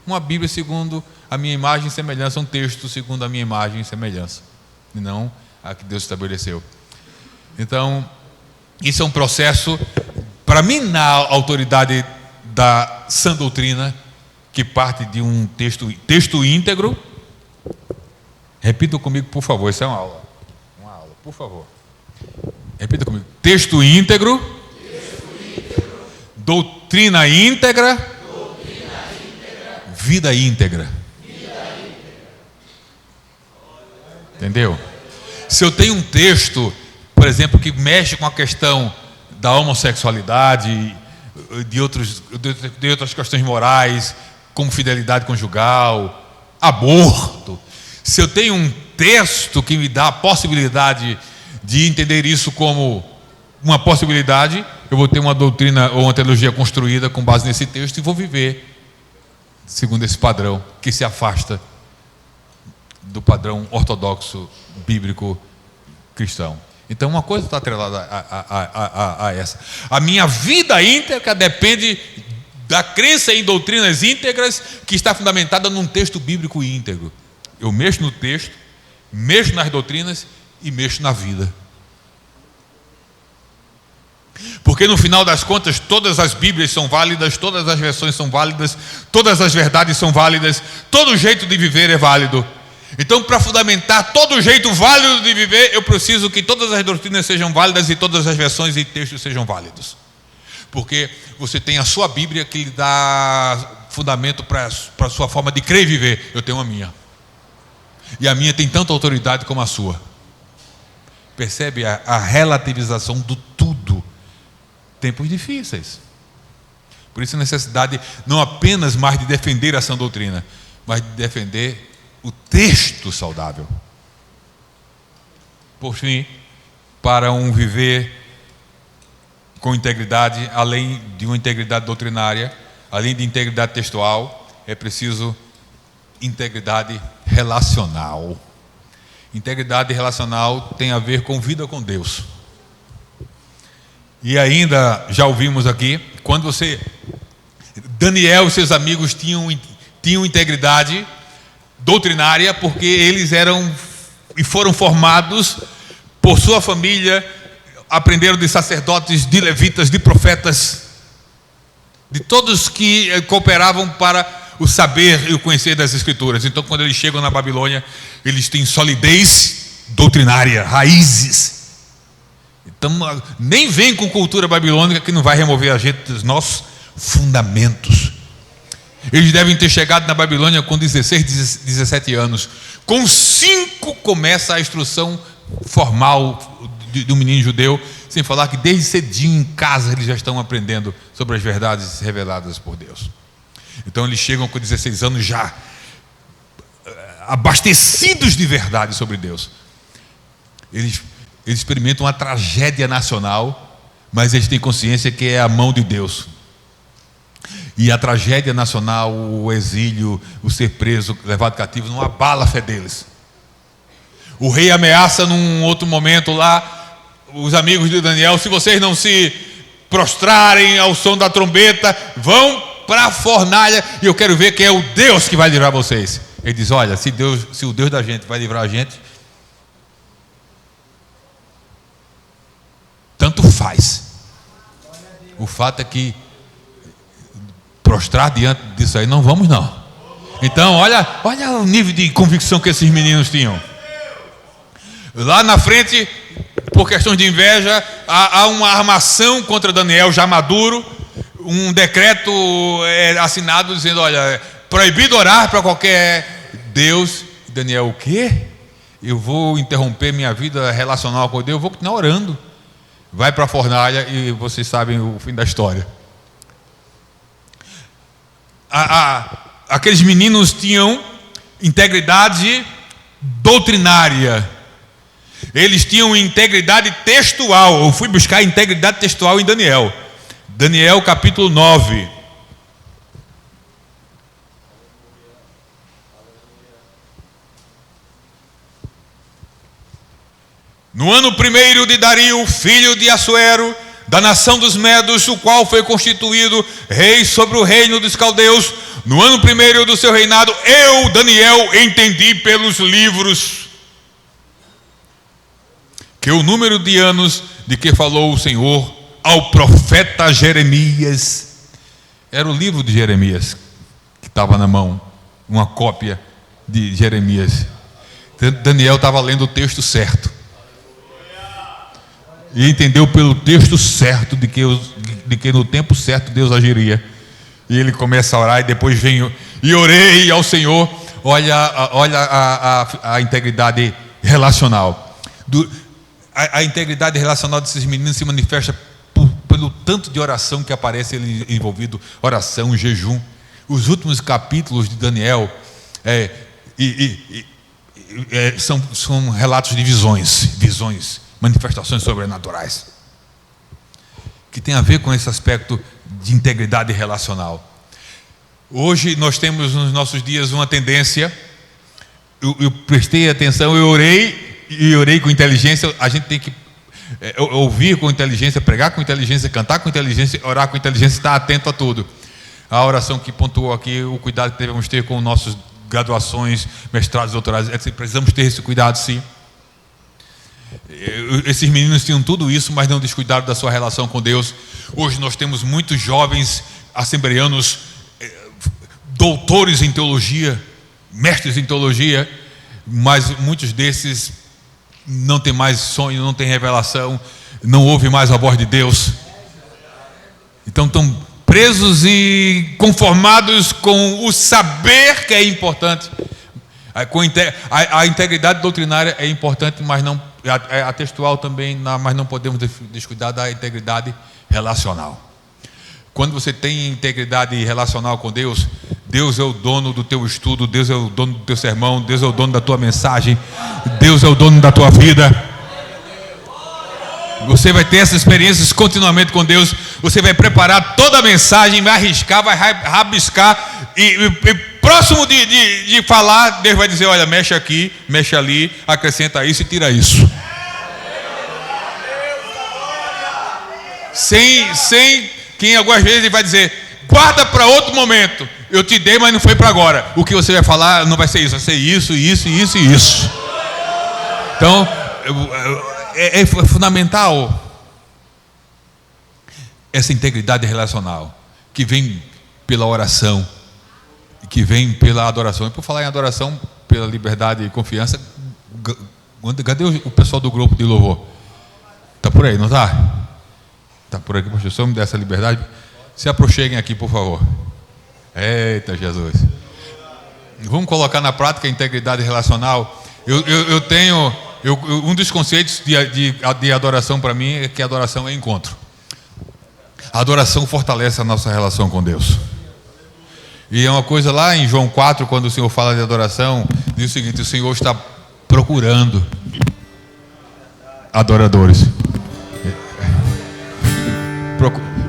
Uma Bíblia segundo a minha imagem e semelhança, um texto segundo a minha imagem e semelhança, e não a que Deus estabeleceu. Então, isso é um processo, para mim, na autoridade da sã doutrina, que parte de um texto íntegro. Repita comigo, por favor, isso é uma aula, por favor. Repita comigo: texto íntegro, doutrina íntegra, vida íntegra. Entendeu? Se eu tenho um texto, por exemplo, que mexe com a questão da homossexualidade, de outras questões morais, como fidelidade conjugal, aborto, se eu tenho um texto que me dá a possibilidade de entender isso como uma possibilidade, eu vou ter uma doutrina ou uma teologia construída com base nesse texto e vou viver segundo esse padrão que se afasta do padrão ortodoxo, bíblico, cristão. Então uma coisa está atrelada a essa. A minha vida íntegra depende da crença em doutrinas íntegras, que está fundamentada num texto bíblico íntegro. Eu mexo no texto, mexo nas doutrinas e mexo na vida. Porque no final das contas, todas as Bíblias são válidas, todas as versões são válidas, todas as verdades são válidas, todo jeito de viver é válido. Então, para fundamentar todo jeito válido de viver, eu preciso que todas as doutrinas sejam válidas e todas as versões e textos sejam válidos. Porque você tem a sua Bíblia que lhe dá fundamento para a sua forma de crer e viver. Eu tenho a minha. E a minha tem tanta autoridade como a sua. Percebe a relativização do tudo tempos difíceis. Por isso a necessidade não apenas mais de defender a sã doutrina, mas de defender o texto saudável. Por fim, para um viver com integridade, além de uma integridade doutrinária, além de integridade textual, é preciso integridade relacional. Integridade relacional tem a ver com vida com Deus. E ainda, já ouvimos aqui, quando Daniel e seus amigos tinham integridade doutrinária, porque eles foram formados por sua família, aprenderam de sacerdotes, de levitas, de profetas, de todos que cooperavam para o saber e o conhecer das Escrituras. Então, quando eles chegam na Babilônia, eles têm solidez doutrinária, raízes. Então, nem vem com cultura babilônica que não vai remover a gente dos nossos fundamentos. Eles devem ter chegado na Babilônia com 16, 17 anos. Com 5 começa a instrução formal do menino judeu, sem falar que desde cedinho em casa eles já estão aprendendo sobre as verdades reveladas por Deus. Então eles chegam com 16 anos já abastecidos de verdade sobre Deus. Eles experimentam uma tragédia nacional, mas eles têm consciência que é a mão de Deus. E a tragédia nacional, o exílio, o ser preso, levado cativo, não abala a fé deles. O rei ameaça num outro momento lá, os amigos de Daniel: se vocês não se prostrarem ao som da trombeta, vão para a fornalha, e eu quero ver quem é o Deus que vai livrar vocês. Ele diz: olha, se o Deus da gente vai livrar a gente, tanto faz. O fato é que prostrar diante disso aí não vamos não. Então olha o nível de convicção que esses meninos tinham. Lá na frente, por questões de inveja, há uma armação contra Daniel já maduro, um decreto assinado dizendo: olha, proibido orar para qualquer Deus. Daniel: o quê? Eu vou interromper minha vida relacional com Deus? Eu vou continuar orando. Vai para a fornalha e vocês sabem o fim da história. Aqueles meninos tinham integridade doutrinária. Eles tinham integridade textual. Eu fui buscar integridade textual em Daniel. Daniel capítulo 9. No ano 1º de Dario, filho de Assuero, da nação dos Medos, o qual foi constituído rei sobre o reino dos caldeus, no ano 1º do seu reinado, eu, Daniel, entendi pelos livros que o número de anos de que falou o Senhor ao profeta Jeremias, era o livro de Jeremias que estava na mão, uma cópia de Jeremias. Daniel estava lendo o texto certo e entendeu pelo texto certo de que no tempo certo Deus agiria. E ele começa a orar, e depois vem: e orei ao Senhor. Olha a integridade relacional. A integridade relacional desses meninos se manifesta pelo tanto de oração que aparece ele envolvido, oração, jejum. Os capítulos de Daniel são relatos de visões, manifestações sobrenaturais, que tem a ver com esse aspecto de integridade relacional. Hoje nós temos nos nossos dias uma tendência, eu prestei atenção, eu orei com inteligência. A gente tem que ouvir com inteligência, pregar com inteligência, cantar com inteligência, orar com inteligência, estar atento a tudo. A oração que pontuou aqui, o cuidado que devemos ter com nossas graduações, mestrados, doutorados, precisamos ter esse cuidado, sim. Esses meninos tinham tudo isso, mas não descuidaram da sua relação com Deus. Hoje nós temos muitos jovens assembleanos, doutores em teologia, mestres em teologia, mas muitos desses não têm mais sonho, não têm revelação, não ouvem mais a voz de Deus. Então estão presos e conformados com o saber que é importante. A integridade doutrinária é importante, mas não, a textual também, mas não podemos descuidar da integridade relacional. Quando você tem integridade relacional com Deus, Deus é o dono do teu estudo, Deus é o dono do teu sermão, Deus é o dono da tua mensagem, Deus é o dono da tua vida. Você vai ter essas experiências continuamente com Deus. Você vai preparar toda a mensagem, vai arriscar, vai rabiscar, e próximo de falar, Deus vai dizer: olha, mexe aqui, mexe ali, acrescenta isso e tira isso. Sem quem algumas vezes ele vai dizer: guarda para outro momento, eu te dei, mas não foi para agora. O que você vai falar não vai ser isso, vai ser isso, isso, isso e isso. Então é fundamental essa integridade relacional, que vem pela oração, que vem pela adoração. E por falar em adoração, pela liberdade e confiança, cadê o pessoal do grupo de louvor? Está por aí, não está? Está por aqui, pastor, só me dê essa liberdade. Se aproxeguem aqui, por favor. Eita Jesus. Vamos colocar na prática a integridade relacional. Eu tenho um dos conceitos de adoração para mim é que a adoração é encontro. A adoração fortalece a nossa relação com Deus. E é uma coisa lá em João 4, quando o Senhor fala de adoração, diz o seguinte: o Senhor está procurando adoradores.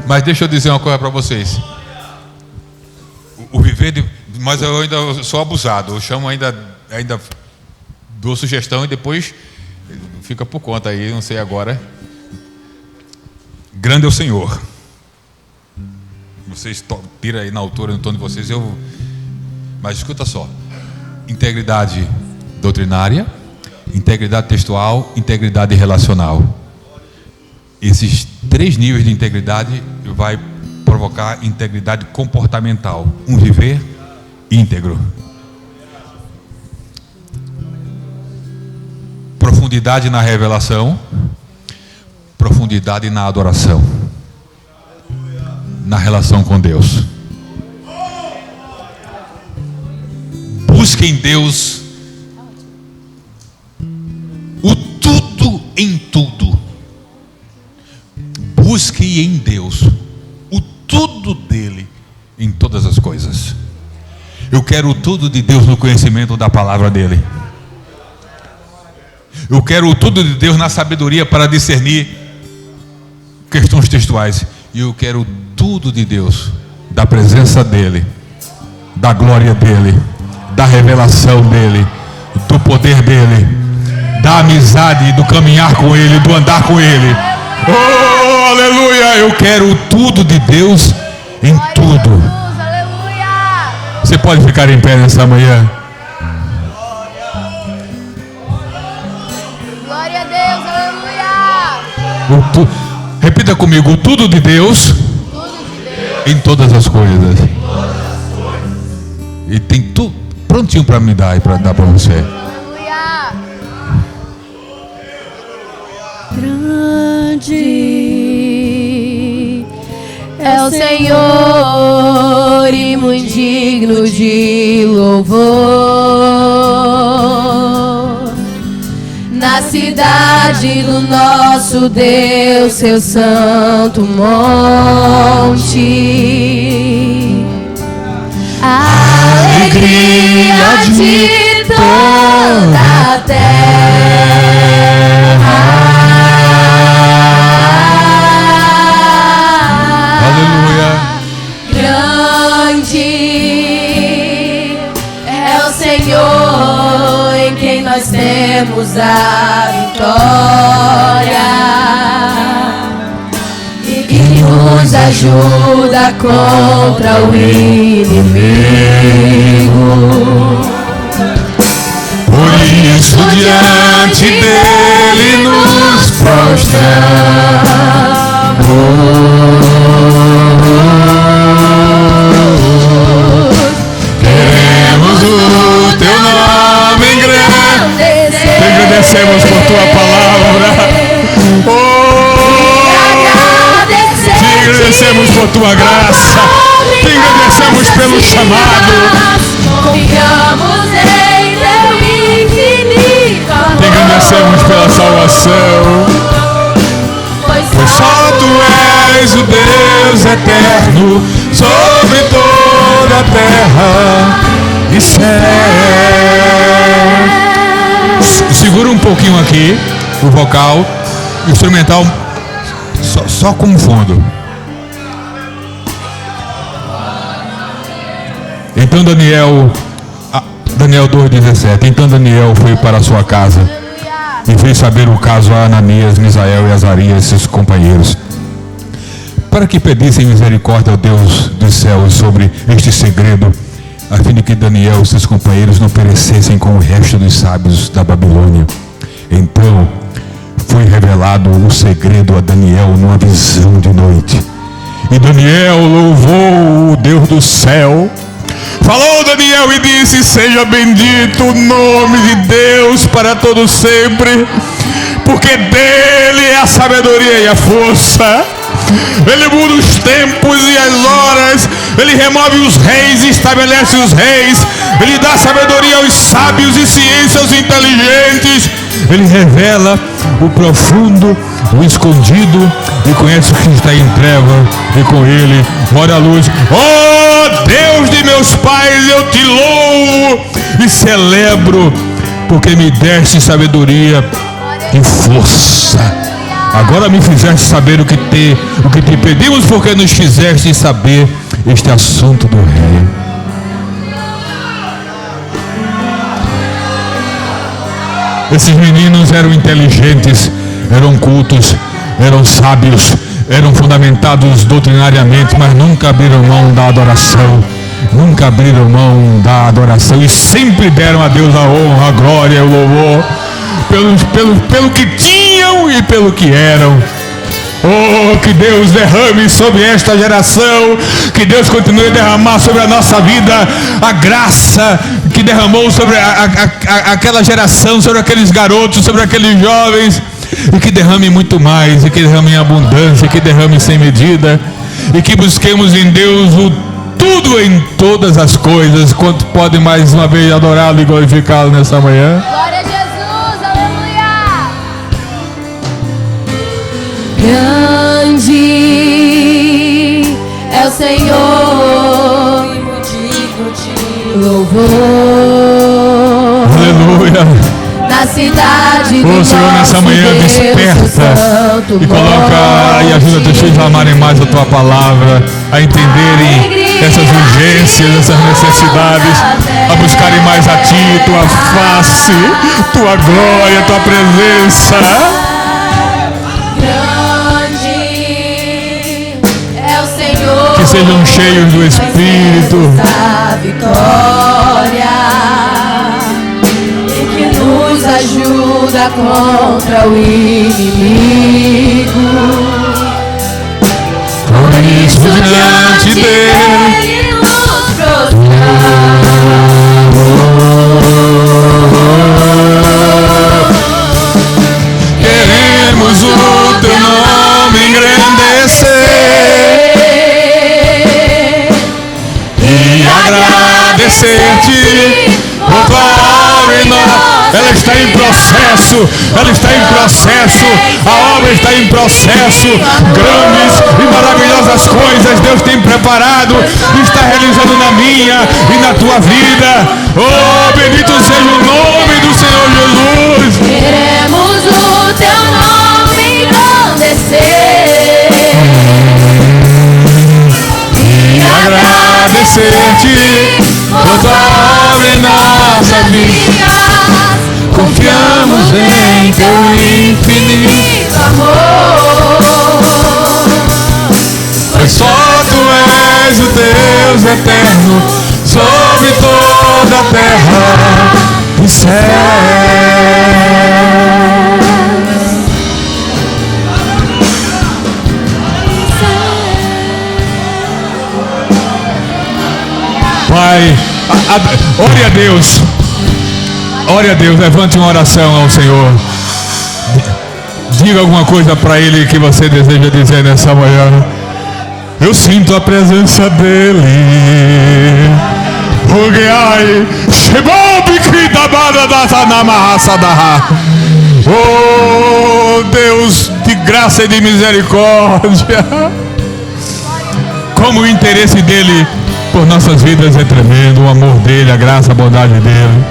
Mas deixa eu dizer uma coisa para vocês. O viver mas eu ainda sou abusado. Eu chamo ainda dou sugestão e depois fica por conta aí, não sei agora. Grande é o Senhor. Vocês tiram aí na altura, no tom de vocês, mas escuta só: integridade doutrinária, integridade textual, integridade relacional. Esses 3 níveis de integridade vai provocar integridade comportamental, um viver íntegro. Profundidade na revelação, profundidade na adoração, na relação com Deus. Busque em Deus o tudo em tudo. Busque em Deus o tudo dele em todas as coisas. Eu quero o tudo de Deus no conhecimento da palavra dele. Eu quero o tudo de Deus na sabedoria para discernir questões textuais. E eu quero tudo de Deus, da presença dele, da glória dele, da revelação dele, do poder dele, da amizade, do caminhar com ele, do andar com ele. Oh, aleluia! Eu quero tudo de Deus em tudo. Você pode ficar em pé nessa manhã? Glória a Deus, aleluia! Repita comigo: o tudo de Deus em todas as coisas. E tem tudo prontinho para me dar e para dar para você. Aleluia! Grande é o Senhor e muito digno de louvor. Na cidade do nosso Deus, seu santo monte, a alegria de toda a terra. Aleluia. Grande é o Senhor em quem nós temos a vitória, e que nos ajuda contra o inimigo. Por isso diante dele nos prostramos. Queremos o teu nome engrandecer. Te agradecemos por tua palavra. Te agradecemos por tua graça. Te agradecemos pelo chamado. Confiamos em teu infinito amor. Te agradecemos pela salvação. Pois só tu és és o Deus eterno sobre toda a terra e céu. Segura um pouquinho aqui o vocal, o instrumental só como fundo. Então Daniel 2,17. Então Daniel foi para a sua casa e fez saber o caso a Ananias, Misael e Azarias, seus companheiros, para que pedissem misericórdia ao Deus dos céus sobre este segredo, a fim de que Daniel e seus companheiros não perecessem com o resto dos sábios da Babilônia. Então foi revelado o segredo a Daniel numa visão de noite. E Daniel louvou o Deus do céu. Falou Daniel e disse: seja bendito o nome de Deus para todo sempre, porque dele é a sabedoria e a força. Ele muda os tempos e as horas, ele remove os reis e estabelece os reis, ele dá sabedoria aos sábios e ciência aos inteligentes. Ele revela o profundo, o escondido, e conhece o que está em treva, e com ele mora a luz. Oh Deus de meus pais, eu te louvo e celebro, porque me deste sabedoria e força. Agora me fizeste saber o que te pedimos, porque nos fizeste saber este assunto do rei. Esses meninos eram inteligentes, eram cultos, eram sábios, eram fundamentados doutrinariamente, mas nunca abriram mão da adoração. Nunca abriram mão da adoração e sempre deram a Deus a honra, a glória e o louvor pelo que tinham e pelo que eram. Oh, que Deus derrame sobre esta geração, que Deus continue a derramar sobre a nossa vida a graça que derramou sobre aquela geração, sobre aqueles garotos, sobre aqueles jovens, e que derrame muito mais, e que derrame em abundância, e que derrame sem medida, e que busquemos em Deus o tudo em todas as coisas. Quanto podem mais uma vez adorá-lo e glorificá-lo nessa manhã? Glória a Jesus, aleluia. Grande é o Senhor, digno de louvor. Aleluia. Na cidade do Ô Senhor, nessa manhã desperta e coloca e ajuda teus filhos a amarem mais a tua palavra, a entenderem essas urgências, essas necessidades, a buscarem mais a ti, tua face, tua glória, tua presença. Grande é o Senhor, que sejam cheios do Espírito, da vitória, e que nos ajuda contra o inimigo. Por isso diante dele nos prostramos. queremos o teu nome engrandecer e agradecer-te por tua obra em nós. Ela está em processo, a obra está em processo. Grandes e maravilhosas coisas Deus tem preparado e está realizando na minha e na tua vida. Oh, bendito seja o nome do Senhor Jesus. Queremos o teu nome engrandecer E agradecer-te por tua obra em nossa vida. Confiamos em teu infinito amor. pois só tu és o Deus eterno sobre toda a terra e céu. Pai, ore a Deus. Ore a Deus, levante uma oração ao Senhor. Diga alguma coisa para Ele que você deseja dizer nessa manhã. Eu sinto a presença dEle. Oh Deus de graça e de misericórdia. Como o interesse dele por nossas vidas é tremendo, o amor dele, a graça, a bondade dele.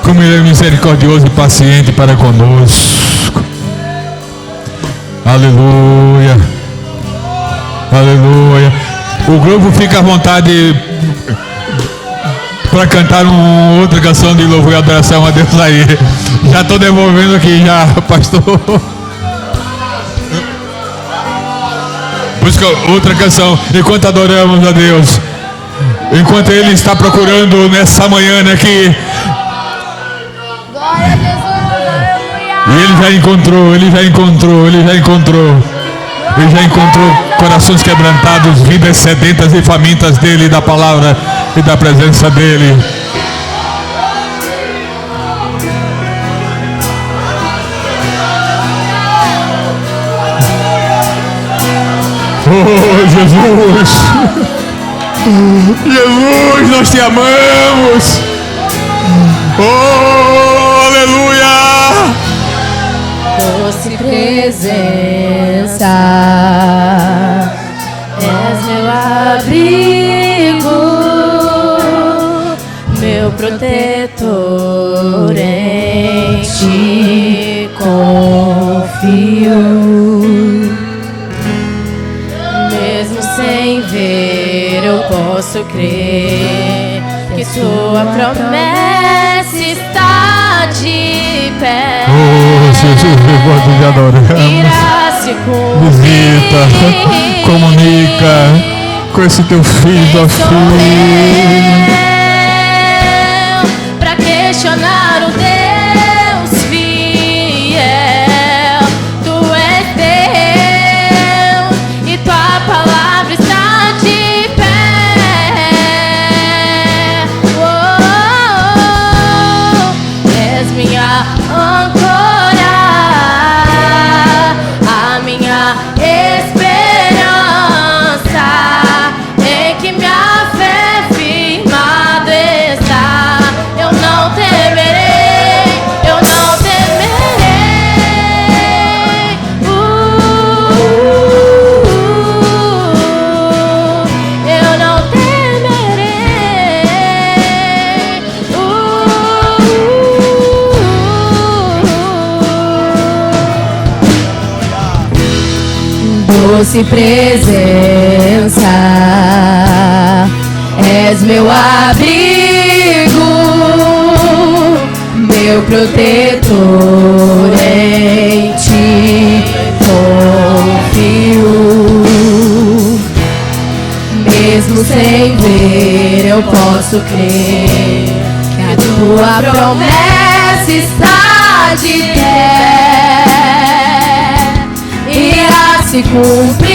Como ele é misericordioso e paciente para conosco. Aleluia. Aleluia. O grupo fica à vontade para cantar outra canção de louvor e adoração a Deus aí. Já estou devolvendo aqui já, pastor. Busca outra canção enquanto adoramos a Deus. Enquanto Ele está procurando nessa manhã aqui. Glória a Jesus, aleluia. E Ele já encontrou, Ele já encontrou, Ele já encontrou. Ele já encontrou corações quebrantados, vidas sedentas e famintas dEle, da palavra e da presença dEle. Oh, Jesus! Jesus, nós te amamos! Oh, aleluia! Doce presença, és meu abrigo, meu protetor, em ti confio. Mesmo sem ver, eu posso crer que sua promessa está de pé. Oh, Jesus, enquanto te adoramos, Irá se visita, cumprir. comunica com esse teu filho, tua filha. Pra questionar o Deus fiel, tu és Deus e tua palavra está de pé. És minha âncora, a minha esperança, em que minha fé firmada está. Eu não temerei, eu não temerei. Eu não temerei. Doce presença, és meu abrigo, meu protetor, em ti confio. Mesmo sem ver, eu posso crer que a tua promessa está de pé. Irá se cumprir.